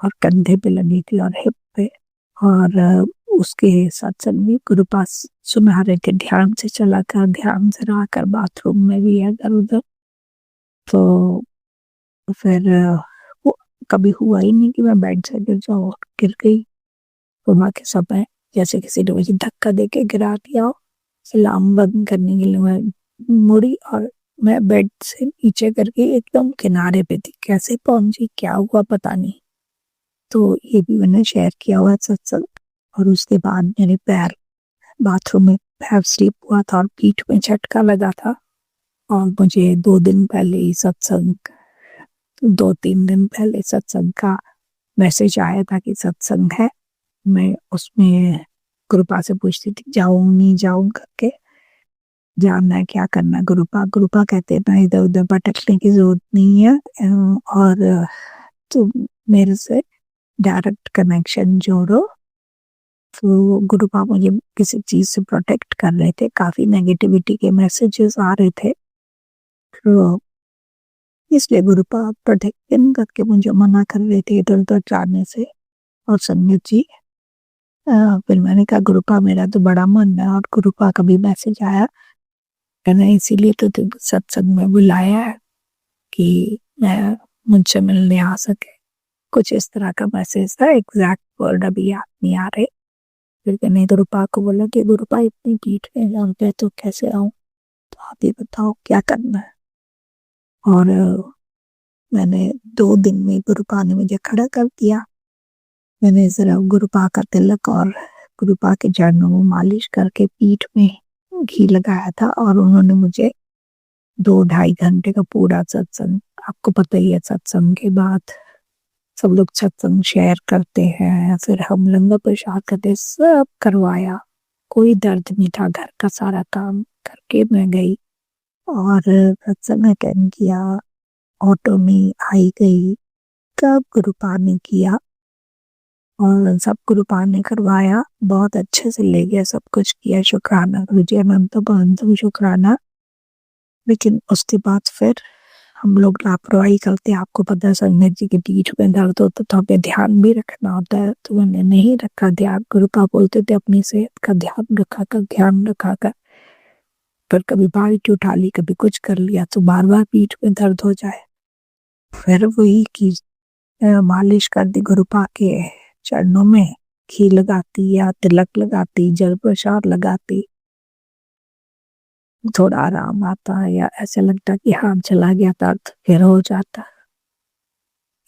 और कंधे पे लगी थी और हिप पे, और उसके सत्संग भी गुरुपा सुना रहे थे, ध्यान से चला कर, ध्यान से रहा कर, बाथरूम में भी अगर उधर। तो फिर वो कभी हुआ ही नहीं कि मैं बेड से गिर जाऊँ, और गिर गई सुबह के समय, जैसे किसी ने मुझे धक्का दे के गिरा दिया हो। अलार्म बंद करने के लिए मैं मुड़ी और मैं बेड से नीचे करके एकदम किनारे पे थी, कैसे पहुंची क्या हुआ पता नहीं। तो ये भी मैंने शेयर किया हुआ सत्संग। और उसके बाद मेरे पैर, बाथरूम में पैर स्लिप हुआ था और पीठ में झटका लगा था। और मुझे 2 दिन पहले ही सत्संग, 2-3 दिन पहले सत्संग का मैसेज आया था कि सत्संग है। मैं उसमें गुरुपा से पूछती थी जाऊं नहीं जाऊं करके, जानना है क्या करना है। गुरुपा कहते हैं ना, इधर उधर भटकने की जरूरत नहीं है, और तुम मेरे से डायरेक्ट कनेक्शन जोड़ो। तो गुरुपा मुझे किसी चीज से प्रोटेक्ट कर रहे थे, काफी नेगेटिविटी के मैसेजेस आ रहे थे, तो इसलिए गुरुपा प्रोटेक्शन करके मुझे मना कर रहे थे इधर उधर जाने से। और संगत जी, फिर मैंने कहा गुरुपा मेरा तो बड़ा मन है, और गुरुपा का भी मैसेज आया, मैंने इसीलिए तो सत्संग में बुलाया है कि मैं मुझसे मिलने आ सके, कुछ इस तरह का मैसेज था। एग्जैक्ट वर्ड अभी याद नहीं आ रहे। फिर मैंने गुरुपा को बोला कि गुरुपा इतनी पीठ में जानते हैं तो कैसे आऊं, तो आप ही बताओ क्या करना है। और मैंने 2 दिन में गुरुपा ने मुझे खड़ा कर दिया। मैंने जरा गुरुपा का तिलक और गुरुपा के चरणों में मालिश करके पीठ में घी लगाया था, और उन्होंने मुझे 2-2.5 घंटे का पूरा सत्संग, आपको पता ही है सत्संग के बाद सब लोग सत्संग शेयर करते हैं, फिर हम लंगर प्रसाद करते, सब करवाया, कोई दर्द नहीं था। घर का सारा काम करके मैं गई और सत्संग अटेंड किया। ऑटो में आई गई, कब गुरुपा ने किया और सब गुरुपा ने करवाया, बहुत अच्छे से ले गया, सब कुछ किया। शुक्राना गुरुजी, अनंतम शुक्राना। लेकिन उसके बाद फिर हम लोग लापरवाही करते, आपको पता है संगत जी के पीठ में दर्द होता तो हमें ध्यान भी रखना होता है, तो मैंने नहीं रखा ध्यान। गुरुपा बोलते थे अपनी सेहत का ध्यान रखा कर, ध्यान रखा कर, पर कभी बाल्टी उठा ली, कभी कुछ कर लिया तो बार बार पीठ में दर्द हो जाए। फिर वही की मालिश कर दी, गुरुपा के चरणों में घी लगाती या तिलक लगाती, जल प्रसाद लगाती, थोड़ा आराम आता, या ऐसे लगता कि हाथ चला गया दर्द फिर हो जाता।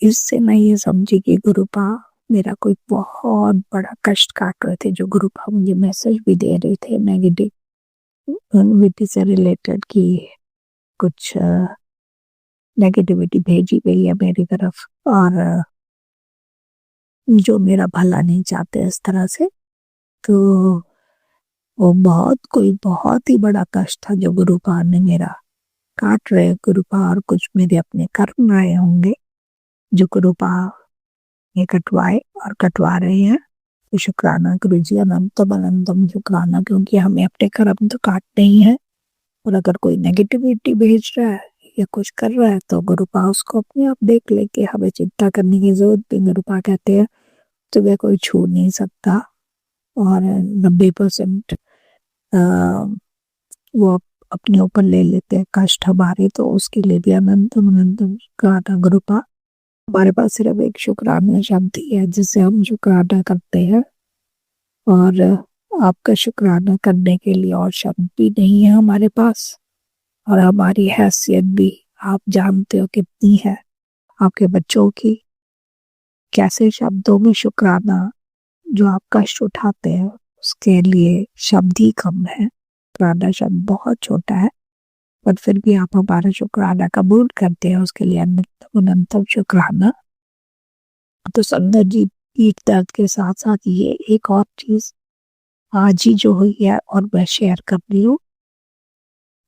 इससे मैं ये समझी कि गुरुपा मेरा कोई बहुत बड़ा कष्ट काट रहे थे। जो गुरुपा मुझे मैसेज भी दे रहे थे नेगेटिविटी से रिलेटेड, की कुछ नेगेटिविटी भेजी गई है मेरी तरफ, और जो मेरा भला नहीं चाहते इस तरह से, तो वो बहुत ही बड़ा कष्ट था जो गुरुपा ने मेरा काट रहे। गुरुपा और कुछ मेरे अपने कर्म रहे होंगे जो गुरुपा ने कटवाए और कटवा रहे हैं। तो शुक्राना गुरुजी, अनंतम शुक्राना, क्योंकि हमें अपने कर्म तो काटने ही है। और अगर कोई नेगेटिविटी भेज रहा है या कुछ कर रहा है तो गुरुपा उसको अपने आप देख लेके हमें चिंता करने की जरूरत नहीं। गुरुपा कहते हैं तुम्हें कोई छू नहीं सकता, और 90% वो अपने ऊपर ले लेते हैं कष्ट हमारे, तो उसके लिए भी अनंतम अनंतम शुक्राना गुरुपा। हमारे पास सिर्फ एक शुक्राना शब्द ही है जिससे हम शुक्राना करते हैं, और आपका शुक्राना करने के लिए और शब्द भी नहीं है हमारे पास। और हमारी हैसियत भी आप जानते हो कितनी है, आपके बच्चों की कैसे शब्दों में शुक्राना जो आप कष्ट उठाते हैं उसके लिए शब्द ही कम है। शुक्राना शब्द बहुत छोटा है, पर फिर भी आप हमारा शुक्राना कबूल करते हैं, उसके लिए अनंतम अनंतम शुक्राना। तो संगत जी, पीठ दर्द के साथ साथ ये एक और चीज आज ही जो हुई है और मैं शेयर कर रही हूँ,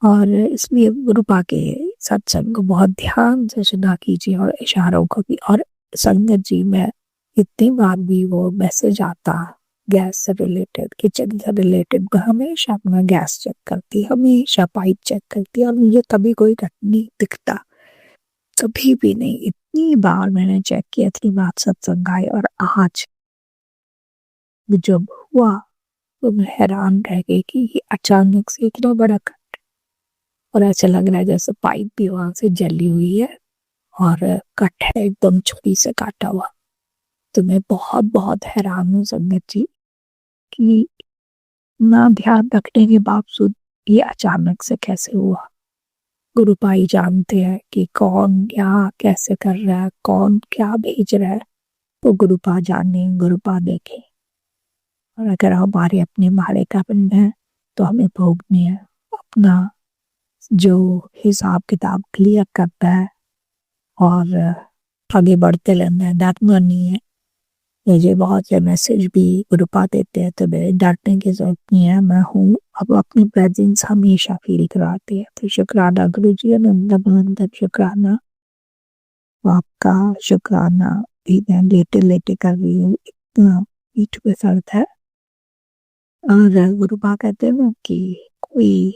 और इसलिए गुरुपा के सत्संग को बहुत ध्यान से सुना कीजिए और इशारों को भी। और संगत जी, मैं इतनी बार भी वो मैसेज आता गैस से रिलेटेड, किचन से रिलेटेड, हमेशा अपना गैस चेक करती, हमेशा पाइप चेक करती, और मुझे कभी कोई घट नहीं दिखता, कभी भी नहीं। इतनी बार मैंने चेक किया, इतनी बार सत्संग आए, और आज जब हुआ तो मैं हैरान रह गई कि ये अचानक से इतना बड़ा कट, और ऐसा लग रहा है जैसे पाइप भी वहां से जली हुई है और कट है एकदम छुरी से काटा हुआ। तो मैं बहुत बहुत हैरान हूँ संगत जी कि ना ध्यान रखने के बावजूद ये अचानक से कैसे हुआ। गुरुपाई जानते हैं कि कौन क्या कैसे कर रहा है, कौन क्या भेज रहा है, वो गुरुपा जाने, गुरुपा देखे। और अगर हमारे अपने मारे का बन है तो हमें भोगने है, अपना जो हिसाब किताब क्लियर करता है और आगे बढ़ते रहना है, डरना नहीं है। मुझे बहुत से मैसेज भी गुरुपा देते हैं, तो मेरे डरने की जरूरत नहीं है, मैं हूँ। अब अपनी प्रेजेंस हमेशा फील कराते हैं। तो शुक्राना गुरु जी, अनंत शुक्राना, आपका शुक्राना भी मैं लेटे लेटे कर रही हूँ, इतना पीठ पे दर्द है। और गुरुपा कहते हैं ना कि कोई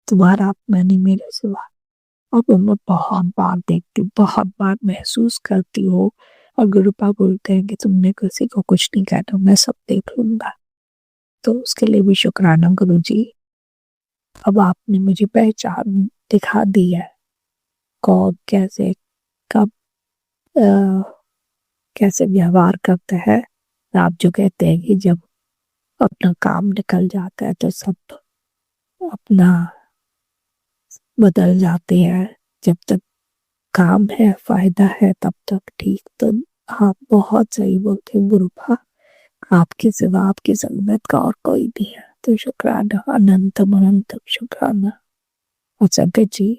तुम्हारा अपना नहीं मेरे सिवा, और मैं बहुत बार देखती हूँ, बहुत बार महसूस करती हूँ। और गुरुपा बोलते हैं कि तुमने किसी को कुछ नहीं कहना, मैं सब देख लूंगा। तो उसके लिए भी शुक्राना गुरु जी। अब आपने मुझे पहचान दिखा दी है, कौन कैसे कब कैसे व्यवहार करता है। आप जो कहते हैं कि जब अपना काम निकल जाता है तो सब अपना बदल जाते हैं, जब तक काम है फायदा है तब तक ठीक। तो आप बहुत सही बोलते हैं गुरुपा, आपके सिवा आपकी संगत का और कोई नहीं है। तो शुक्राना, अनंतम अनंतम शुक्राना। और संगत जी,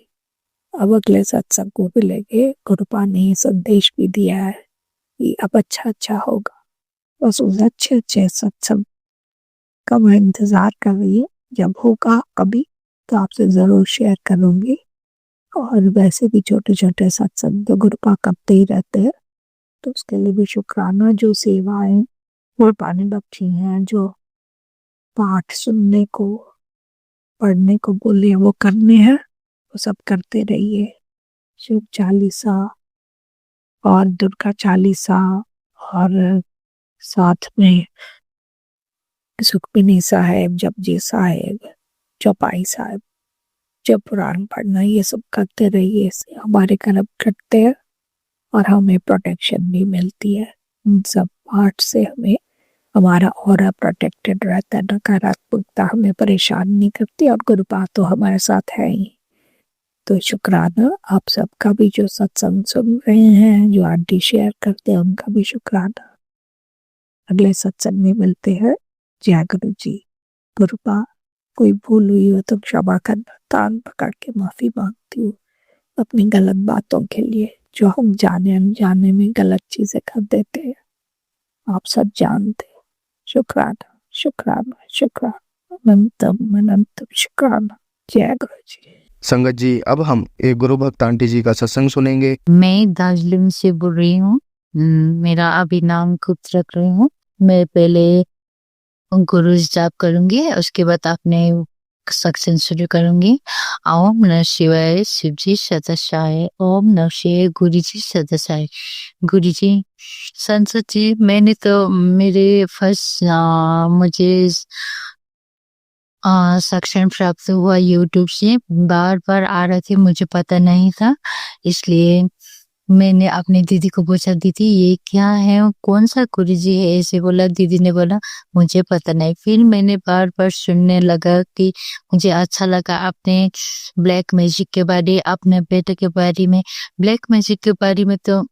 अब अगले सत्संग को भी लेके गुरुपा ने संदेश भी दिया है कि अब अच्छा होगा। बस उस अच्छे सत्संग का मैं इंतजार कर रही हूँ, जब होगा कभी तो आपसे जरूर शेयर करूंगी। और वैसे भी छोटे छोटे सत्संग तो गुरुपा करते ही रहते हैं, तो उसके लिए भी शुक्राना। जो सेवाएं गुरुपा ने बख्शी हैं, जो पाठ सुनने को पढ़ने को बोले वो करने हैं, वो सब करते रहिए। शिव चालीसा और दुर्गा चालीसा, और साथ में सुखमनी साहेब, जपजी साहेब, चौपाई साहब, जब पुराण पढ़ना, ये सब करते रहिए। इससे हमारे कर्म कटते हैं और हमें प्रोटेक्शन भी मिलती है। इन सब पाठ से हमें हमारा ऑरा प्रोटेक्टेड रहता है, नकारात्मकता हमें परेशान नहीं करती, और गुरुपा तो हमारे साथ है ही। तो शुक्राना आप सबका भी, जो सत्संग सुन रहे हैं, जो आंटी शेयर करते हैं, उनका भी शुक्राना। अगले सत्संग में मिलते हैं। जय गुरु जी। गुरुपा, कोई भूल हुई हो तो क्षमा करना, तान पकड़ के माफी मांगती हूँ अपनी गलत बातों के लिए, जो हम जाने अनजाने में गलत चीजें कर देते हैं, आप सब जानते हैं। शुक्राना शुक्राना शुक्राना, अनंतम अनंतम शुक्राना। जय गुरु जी। संगत जी, अब हम एक गुरु भक्त आंटी जी का सत्संग सुनेंगे। मैं दार्जिलिंग से बोल रही हूँ। मेरा अभी नाम खुद रख रही हूँ। मैं पहले गुरु जाप करूंगी, उसके बाद आपने सेक्शन शुरू करूंगी। ओम नमः शिवाय, शिव जी सदस्याय, ओम नमः शिवाय, गुरु जी सदस्याय। गुरु जी, संसद जी, मैंने तो मेरे फर्स्ट मुझे सेक्शन प्राप्त हुआ यूट्यूब से, बार बार आ रहे थे, मुझे पता नहीं था, इसलिए मैंने अपनी दीदी को पूछा, दीदी ये क्या है, कौन सा गुरुजी है, ऐसे बोला। दीदी ने बोला मुझे पता नहीं। फिर मैंने बार बार सुनने लगा कि मुझे अच्छा लगा अपने ब्लैक मैजिक के बारे, अपने बेटे के बारे में। ब्लैक मैजिक के बारे में तो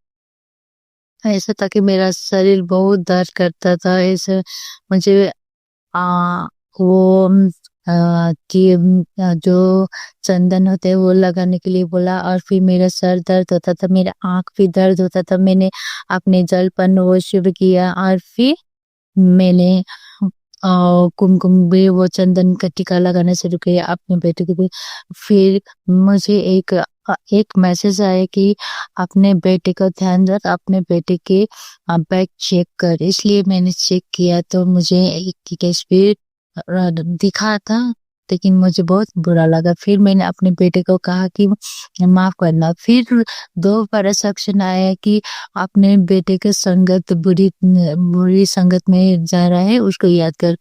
ऐसा था कि मेरा शरीर बहुत दर्द करता था, ऐसे मुझे आ, वो जो चंदन होते हैं वो लगाने के लिए बोला, और फिर मेरा सर दर्द होता था, मेरा आंख भी दर्द होता था। मैंने अपने जलपन वो शुरू किया, और फिर मैंने कुमकुम भी वो चंदन का टीका लगाना शुरू किया अपने बेटे को भी। फिर मुझे एक मैसेज आया कि अपने बेटे का ध्यान रख, अपने बेटे के बैग चेक कर। इसलिए मैंने चेक किया तो मुझे एक तस्वीर दिखा था, लेकिन मुझे बहुत बुरा लगा। फिर मैंने अपने बेटे को कहा कि माफ करना। फिर दोबारा सेक्शन आया कि अपने बेटे के संगत बुरी संगत में जा रहा है, उसको याद कर।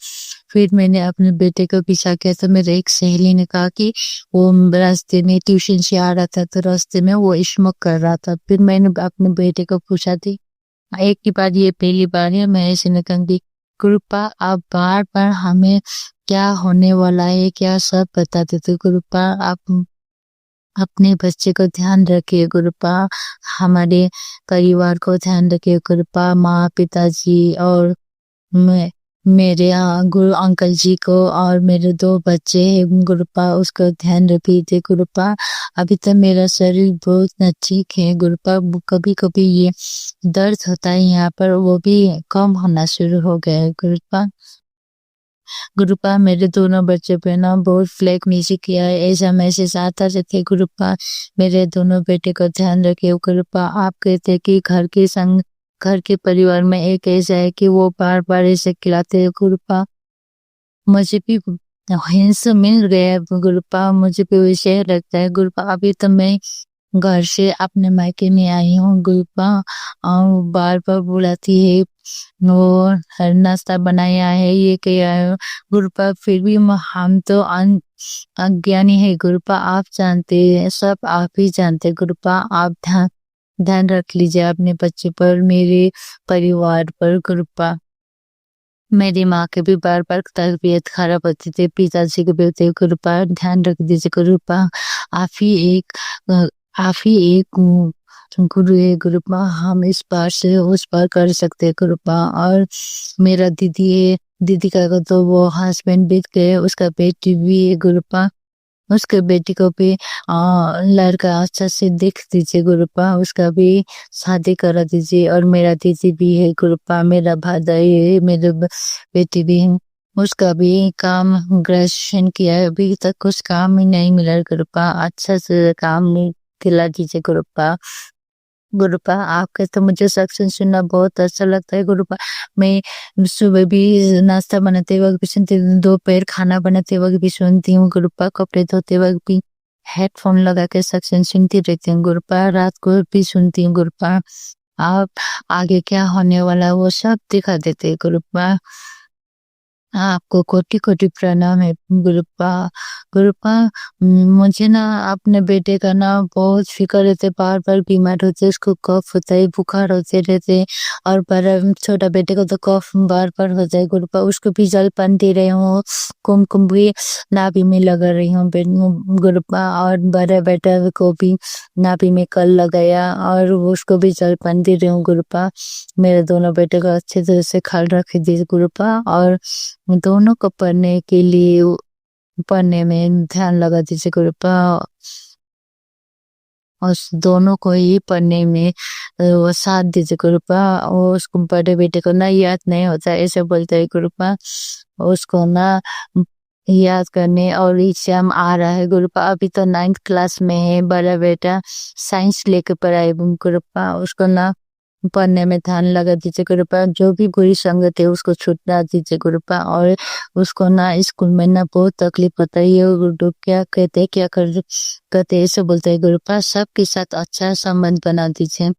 फिर मैंने अपने बेटे को पीछा किया तो मेरे एक सहेली ने कहा कि वो रास्ते में ट्यूशन से आ रहा था, तो रास्ते में वो स्मोक कर रहा था। फिर मैंने अपने बेटे को पूछा थी, एक ही बार, ये पहली बार है मैं ऐसे न कहूँगी, कृपा आप बार बार हमें क्या होने वाला है क्या सब बता देते। कृपा आप अपने बच्चे को ध्यान रखिए, कृपा हमारे परिवार को ध्यान रखिए, कृपा माँ पिताजी और मैं मेरे गुरु अंकल जी को, और मेरे 2 बच्चे हैं, गुरुपा उसको ध्यान रखिए गुरुपा। अभी तो मेरा शरीर बहुत न ठीक है गुरुपा, कभी कभी ये दर्द होता है यहाँ पर, वो भी कम होना शुरू हो गया है गुरुपा। गुरुपा मेरे दोनों बच्चे पे ना बहुत फ्लैग म्यूजिक किया है, ऐसा मैसेज आता रहते गुरुपा। मेरे दोनों बेटे को ध्यान रखे गुरुपा। आप कहते कि घर के परिवार में एक ऐसा है कि वो बार बार ऐसे खिलाते हैं गुरुपा। मुझे भी हिंस मिल गया है गुरुपा, मुझे भी वैसे लगता है गुरुपा। अभी तो मैं घर से अपने मायके में आई हूँ गुरुपा, और बार बार बुलाती है, वो हर नाश्ता बनाया है, ये किया है गुरुपा। फिर भी हम तो अज्ञानी है गुरुपा, आप जानते हैं, सब आप ही जानते हैं गुरुपा। आप ध्यान रख लीजिए अपने बच्चे पर, मेरे परिवार पर गुरुपा। मेरी माँ के भी बार बार तबीयत खराब होती थी, पिताजी के भी होते, गुरुपा ध्यान रख दीजिए गुरुपा। आप ही एक आप ही एक गुरु है गुरुपा, हम इस पार से उस पार कर सकते हैं गुरुपा। और मेरा दीदी है, दीदी का तो वो हस्बैंड बीत गए, उसका बेटी भी है गुरुपा, उसके बेटी को भी लड़का अच्छा से देख दीजिए गुरुपा, उसका भी शादी करा दीजिए। और मेरा दीदी भी है गुरुपा, मेरा भाई है, मेरे बेटी भी है, उसका भी काम ग्रेजुएशन किया है, अभी तक कुछ काम ही नहीं मिला गुरुपा, अच्छा से काम नहीं दिला दीजिए गुरुपा। गुरुपा आपके तो मुझे सत्संग सुनना बहुत अच्छा लगता है गुरुपा। मैं सुबह भी नाश्ता बनाते वक्त भी सुनती हूँ, दोपहर खाना बनाते वक्त भी सुनती हूँ गुरुपा, कपड़े धोते वक्त भी हेडफोन लगा के सत्संग सुनती रहती हूँ गुरुपा, रात को भी सुनती हूँ गुरुपा। आप आगे क्या होने वाला है वो सब दिखा देते हैं गुरुपा। आपको कोटि कोटि प्रणाम है गुरुपा। गुरुपा मुझे ना अपने बेटे का ना बहुत फिक्र रहते, बार बार बीमार होते, उसको कफ होता है, बुखार होते रहते, और बड़ा छोटा बेटे को तो कफ बार बार होता है गुरुपा, उसको भी जलपान दे रही हूँ, कुमकुम भी नाभि में लगा रही हूँ गुरुपा। और बड़ा बेटा को भी नाभि में कल लगाया, और उसको भी जलपान दे रही हूँ गुरुपा। मेरे दोनों बेटे को अच्छे तरह से ख्याल रख दीजिए गुरुपा, और दोनों को पढ़ने में ध्यान लगा दीजिए गुरुपा, और दोनों को ही पढ़ने में वो साथ दीजिए गुरुपा। वो उसको बड़े बेटे को ना याद नहीं होता ऐसे बोलते है गुरुपा, उसको ना याद करने और एग्जाम आ रहा है गुरुपा, अभी तो 9th क्लास में है बड़ा बेटा, साइंस लेके पढ़ाई गुरुपा, उसको ना पढ़ने में ध्यान लगा दीजिए गुरुपा। जो भी बुरी संगत है उसको छुटा दीजिए गुरुपा। और उसको ना स्कूल में ना बहुत तकलीफ होता है, ये गुरु क्या कहते हैं, क्या कर कहते ऐसे बोलते हैं गुरुपा। सबके साथ अच्छा संबंध बना दीजिए।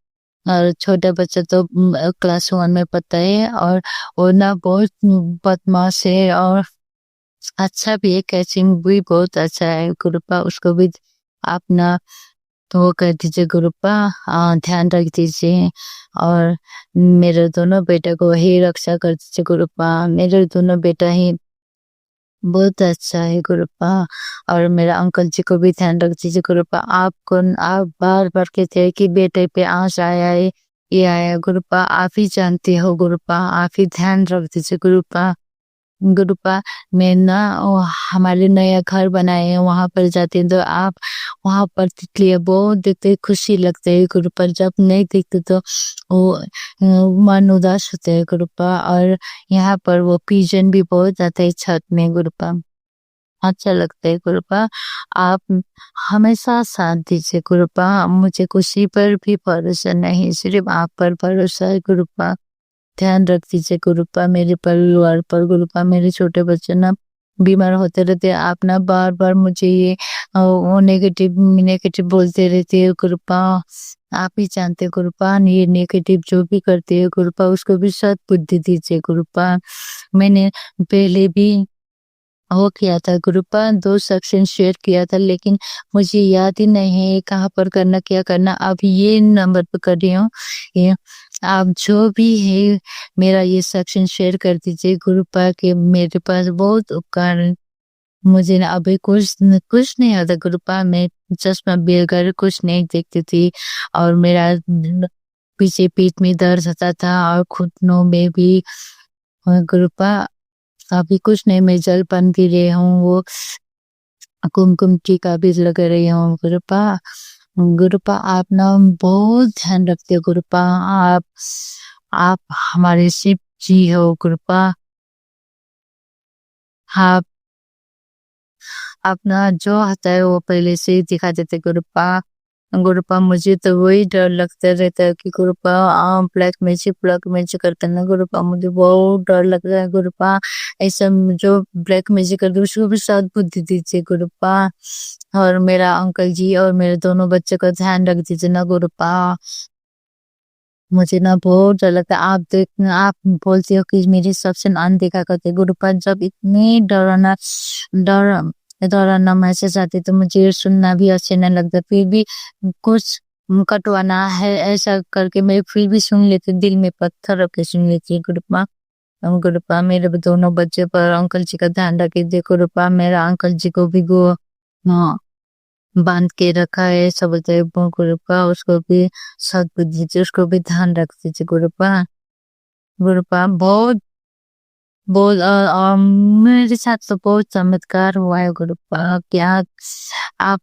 और छोटा बच्चा तो क्लास 1 में पढ़ता है, और वो ना बहुत बदमाश है, और अच्छा भी है, कैचिंग भी बहुत अच्छा है गुरुपा। उसको भी आप ना तो वो कर दीजिए गुरुपा, ध्यान रख दीजिए। और मेरे दोनों बेटा को ही रक्षा कर दीजिए गुरुपा। मेरे दोनों बेटा ही बहुत अच्छा है गुरुपा। और मेरा अंकल जी को भी ध्यान रख दीजिए गुरुपा। आप बार बार कहते हैं कि बेटे पे आँच आया है, ये आया है गुरुपा। आप ही जानते हो गुरुपा, आप ही ध्यान रख दीजिए गुरुपा। गुरुपा मैं ना हमारे नया घर बनाए हैं, वहां पर जाते हैं तो आप वहां पर तितलियां बहुत देखते खुशी लगते है गुरुपा। जब नहीं देखते तो वो मन उदास होते है गुरुपा। और यहाँ पर वो पिजन भी बहुत आते है छत में गुरुपा, अच्छा लगता है गुरुपा। आप हमेशा साथ दीजिए गुरुपा। मुझे किसी पर भी भरोसा नहीं, सिर्फ आप पर भरोसा है गुरुपा। ध्यान रख दीजिए गुरुपा मेरे परिवार पर गुरुपा। मेरे छोटे बच्चे ना बीमार होते रहते हैं, आप ना बार बार मुझे ये नेगेटिव नेगेटिव बोलते रहते हैं गुरुपा। आप ही जानते हैं गुरुपा, ये नेगेटिव जो भी करते हैं गुरुपा उसको भी सद बुद्धि दीजिए गुरुपा। मैंने पहले भी वो किया था गुरुपा, 2 सेक्शन शेयर किया था, लेकिन मुझे याद ही नहीं है कहाँ पर करना क्या करना। अब ये नंबर पे कर रही हूँ। ये आप जो भी है मेरा ये सेक्शन शेयर कर दीजिए गुरुपा के मेरे पास बहुत उपकार है। मुझे ना अभी कुछ नहीं आता गुरुपा। मैं चश्मा बगैर कुछ नहीं देखती थी, और मेरा पीछे पीठ में दर्द होता था, और घुटनों में भी गुरुपा। अभी कुछ नहीं, मैं जल पान पी रही हूँ, वो कुमकुम टीका भी लगा रही हूँ गुरुपा। गुरुपा आप ना बहुत ध्यान रखते हो गुरुपा। आप हमारे शिव जी हो गुरुपा। आप अपना जो होता है वो पहले से ही दिखा देते गुरुपा। गुरुपा मुझे तो वही डर लगता रहता है कि गुरुपा ब्लैक मैजिक करते ना गुरुपा, मुझे बहुत डर लगता है गुरुपा। ऐसा जो ब्लैक मैजिक करते उसको भी साथ बुद्धि दीजिए गुरुपा। और मेरा अंकल जी और मेरे दोनों बच्चे का ध्यान रख दीजिए ना गुरुपा। मुझे ना बहुत डर लगता है। आप बोलते हो कि मेरी सबसे अनदेखा करते गुरुपा। जब इतने डर डराना मैसेज आते तो मुझे सुनना भी अच्छे नहीं लगता, फिर भी कुछ कटवाना है ऐसा करके मैं फिर भी सुन लेती, दिल में पत्थर रख के सुन लेती गुरुपा। गुरुपा मेरे दोनों बच्चे पर अंकल जी का ध्यान रखिए गुरुपा। मेरा अंकल जी को भी बांध के रखा है सब बोलते हैं गुरुपा, उसको भी सद्बुद्धि दीजिए, उसको भी ध्यान रख दीजिए गुरुपा। गुरुपा बहुत बहुत मेरे साथ तो बहुत चमत्कार हुआ है गुरुपा। क्या आप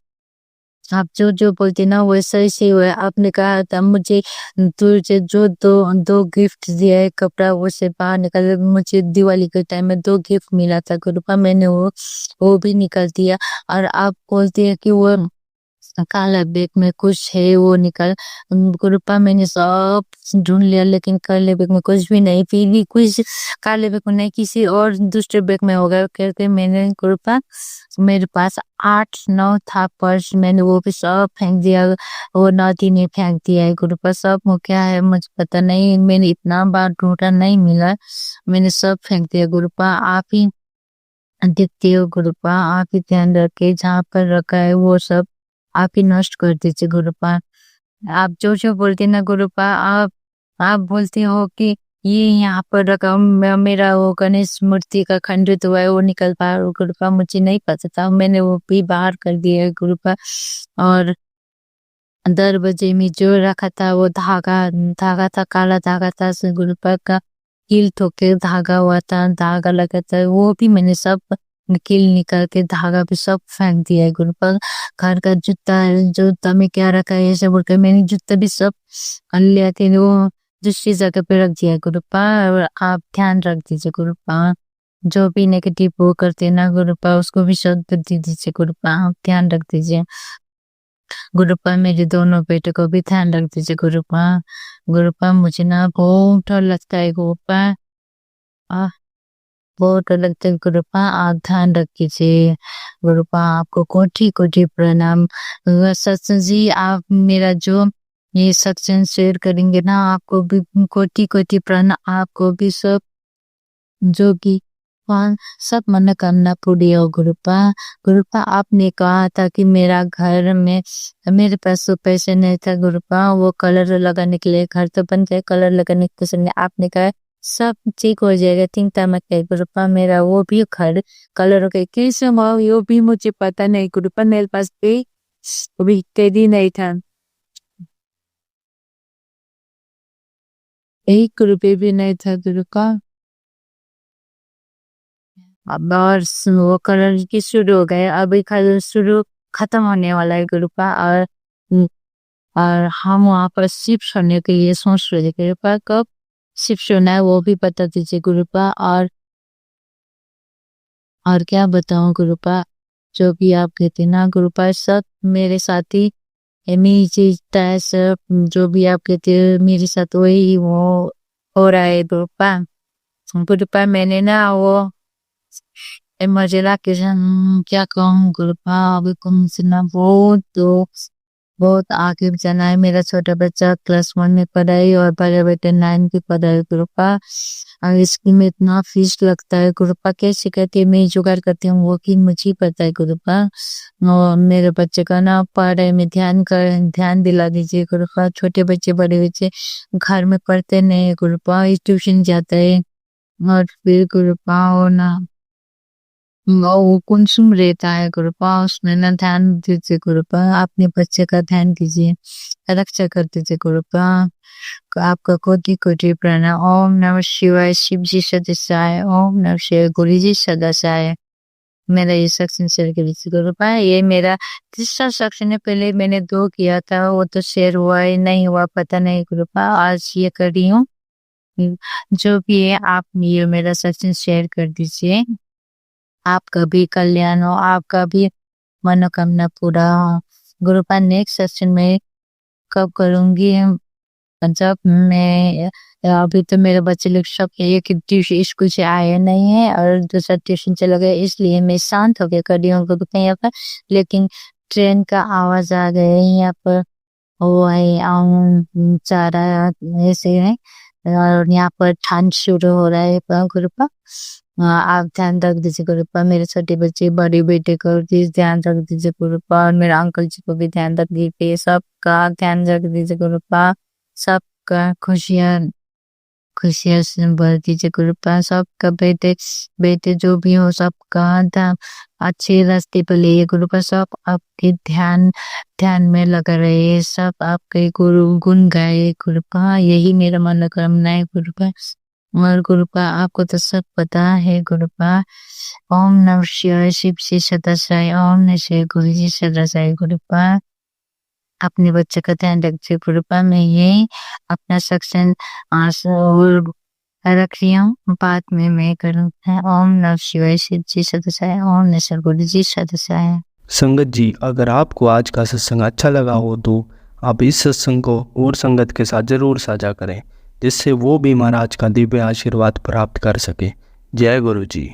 आप जो जो बोलते ना वैसा ही हुआ है। आपने कहा था मुझे तुझे जो दो दो गिफ्ट दिया है कपड़ा वो से बाहर निकाल, मुझे दिवाली के टाइम में 2 गिफ्ट मिला था गुरुपा, मैंने वो भी निकाल दिया। और आप बोलते हैं कि वो काला बैग में कुछ है वो निकाल, गुरुपा मैंने सब ढूंढ लिया लेकिन काले बैग में कुछ भी नहीं, फिर भी कुछ काले बैग में नहीं किसी और दूसरे बैग में होगा करके मैंने गुरुपा मेरे पास 8-9 था पर्स, मैंने वो भी सब फेंक दिया। वो नदी ने फेंक दिया है गुरुपा सब। वो क्या है मुझे पता नहीं, मैंने इतना बार ढूंढा नहीं मिला, मैंने सब फेंक दिया गुरुपा। आप ही देखते हो गुरुपा, आप ही ध्यान रखे जहाँ पर रखा है वो सब आप ही नष्ट कर दीजिए गुरुपा। आप जो जो बोलते ना गुरुपा, आप बोलते हो कि ये यहाँ पर रखा मेरा वो गणेश मूर्ति का खंडित हुआ है वो निकल पा गुरुपा, मुझे नहीं पता था, मैंने वो भी बाहर कर दिया है गुरुपा। और दरवाजे में जो रखा था वो धागा धागा था, काला धागा था गुरुपा का, कील ठोक के धागा हुआ था, धागा लगा था, वो भी मैंने सब कील निकाल के धागा भी सब फेंक दिया है गुरुपा। घर का जूता में क्या रखा है ऐसे बोलकर मैंने जूता भी सब ले आके वो दूसरी जगह पे रख दिया गुरुपा। और आप ध्यान रख दीजिए गुरुपा, जो भी नेगेटिव वो करते ना गुरुपा उसको भी सब बुद्धि दीजिए गुरुपा, आप ध्यान रख दीजिए। गुरुपा मेरे दोनों बेटे को भी ध्यान रख दीजिए गुरुपा। गुरुपा मुझे ना बहुत डर लगता है गुरुपा। आ, बहुत डर लगता है गुरुपा, आप ध्यान रख कीजिए गुरुपा। आपको कोटि कोटि प्रणाम। सत्संग जी, आप मेरा जो ये सत्संग शेयर करेंगे ना, आपको भी कोटि कोटि प्रणाम। आपको भी सब जो भी सब मनोकामना पूरी हो गुरुपा। गुरुपा आपने कहा था कि मेरा घर में मेरे पास तो पैसे नहीं था गुरुपा, वो कलर लगाने के लिए, घर तो बन गए, कलर लगाने के लिए आपने कहा सब ठीक हो जाएगा, चिंता मत कर गुरुपा। मेरा वो भी घर कलर हो गए, कैसे हुआ वो भी मुझे पता नहीं गुरुपा। मेरे पास भी वो भी कैदी नहीं था, 1 रुपये भी नहीं था गुरुपा। अब और वो कलर की शुरू हो गए, अभी शुरू खत्म होने वाला है गुरुपा। और हम वहाँ पर शिफ्ट होने के लिए सोच रहे थे गुरुपा, कब शिफ्ट होना है वो भी बता दीजिए गुरुपा। और क्या बताऊं गुरुपा, जो भी आप कहते ना गुरुपा, सब मेरे साथी मेरी चीज है, सब जो भी आप कहते हो मेरे साथ वही वो हो रहा है गुरुपा। गुरुपा मैंने ना वो मुझे लगा कि क्या कहूँ गुरुपा, अभी कौन से ना बहुत आगे जाना है। मेरा छोटा बच्चा क्लास 1 में पढ़ाई और बड़े बेटे 9 की पढ़ाई गुरुपा। और स्कूल में इतना फीस लगता है गुरुपा, कैसे करके मैं जुगाड़ करती हूँ वो कि मुझे पता है गुरुपा। और मेरे बच्चे का ना पढ़ाई में ध्यान दिला दीजिए गुरुपा। छोटे बच्चे बड़े बच्चे घर में पढ़ते नहीं गुरुपा, ट्यूशन जाता है। और फिर गुरुपा और ना वो कुंसुम रहता है गुरुपा, उसमें ना ध्यान दीजिए गुरुपा। अपने बच्चे का ध्यान दीजिए, रक्षा कर दीजिए गुरुपा। आपका कोटि कोटि प्रणाम। ओम नमः शिवाय। शिव जी सदस्याय। ओम नमः शिवाय। गुरु जी सदस्याय। मेरा ये सेक्शन शेयर कर दीजिए गुरुपा। ये मेरा तीसरा सेक्शन है, पहले मैंने 2 किया था, वो तो शेयर हुआ है नहीं हुआ पता नहीं गुरुपा, आज ये कर रही हूँ। जो भी है आप ये मेरा सेक्शन शेयर कर दीजिए। आपका भी कल्याण हो, आपका भी मनोकामना पूरा हो गुरुपा। नेक्स्ट सेशन में कब करूंगी, जब मैं अभी तो मेरे बच्चे लोग सब एक ट्यूशन स्कूल से आए नहीं है और दूसरा ट्यूशन चला गया, इसलिए मैं शांत होकर कर रही हूँ गुरुपा यहाँ पर। लेकिन ट्रेन का आवाज आ गया है यहाँ पर, वो है चारा ऐसे है। और यहाँ पर ठंड शुरू हो रहा है गुरुपा। आप ध्यान रख दीजिए गुरुपा। मेरे छोटे बच्चे बड़े बेटे को भी ध्यान रख दीजिए गुरुपा, और मेरे अंकल जी को भी ध्यान रख दीजिए, सबका ध्यान रख दीजिए गुरुपा। सबका खुशियां से भर दीजिए गुरुपा। सबका बेटे जो भी हो सबका अच्छे रास्ते पर ले गुरुपा। सब आपके ध्यान में लगा रहे, सब आपके गुरु गुण गाए गुरुपा। यही मेरा मनोकामना है गुरुपा। और गुरुपा आपको तो सब पता है गुरुपा। ओम नमः शिवाय। शिव जी सदाशिव। ओम नमः शिवाय। गुरु जी सदाशिव गुरुपा। अपने बच्चे का ध्यान रखिए गुरुपा। मैं ये अपना सेक्शन रख रही हूँ, बाद में मैं करूँगा। ओम नमः शिवाय। शिव जी सदाशिव। ओम नमः शिवाय। गुरु जी सदाशिव। संगत जी, अगर आपको आज का सत्संग अच्छा लगा हो तो आप इस सत्संग को और संगत के साथ जरूर साझा करें, जिससे वो भी महाराज का दिव्य आशीर्वाद प्राप्त कर सके। जय गुरु जी।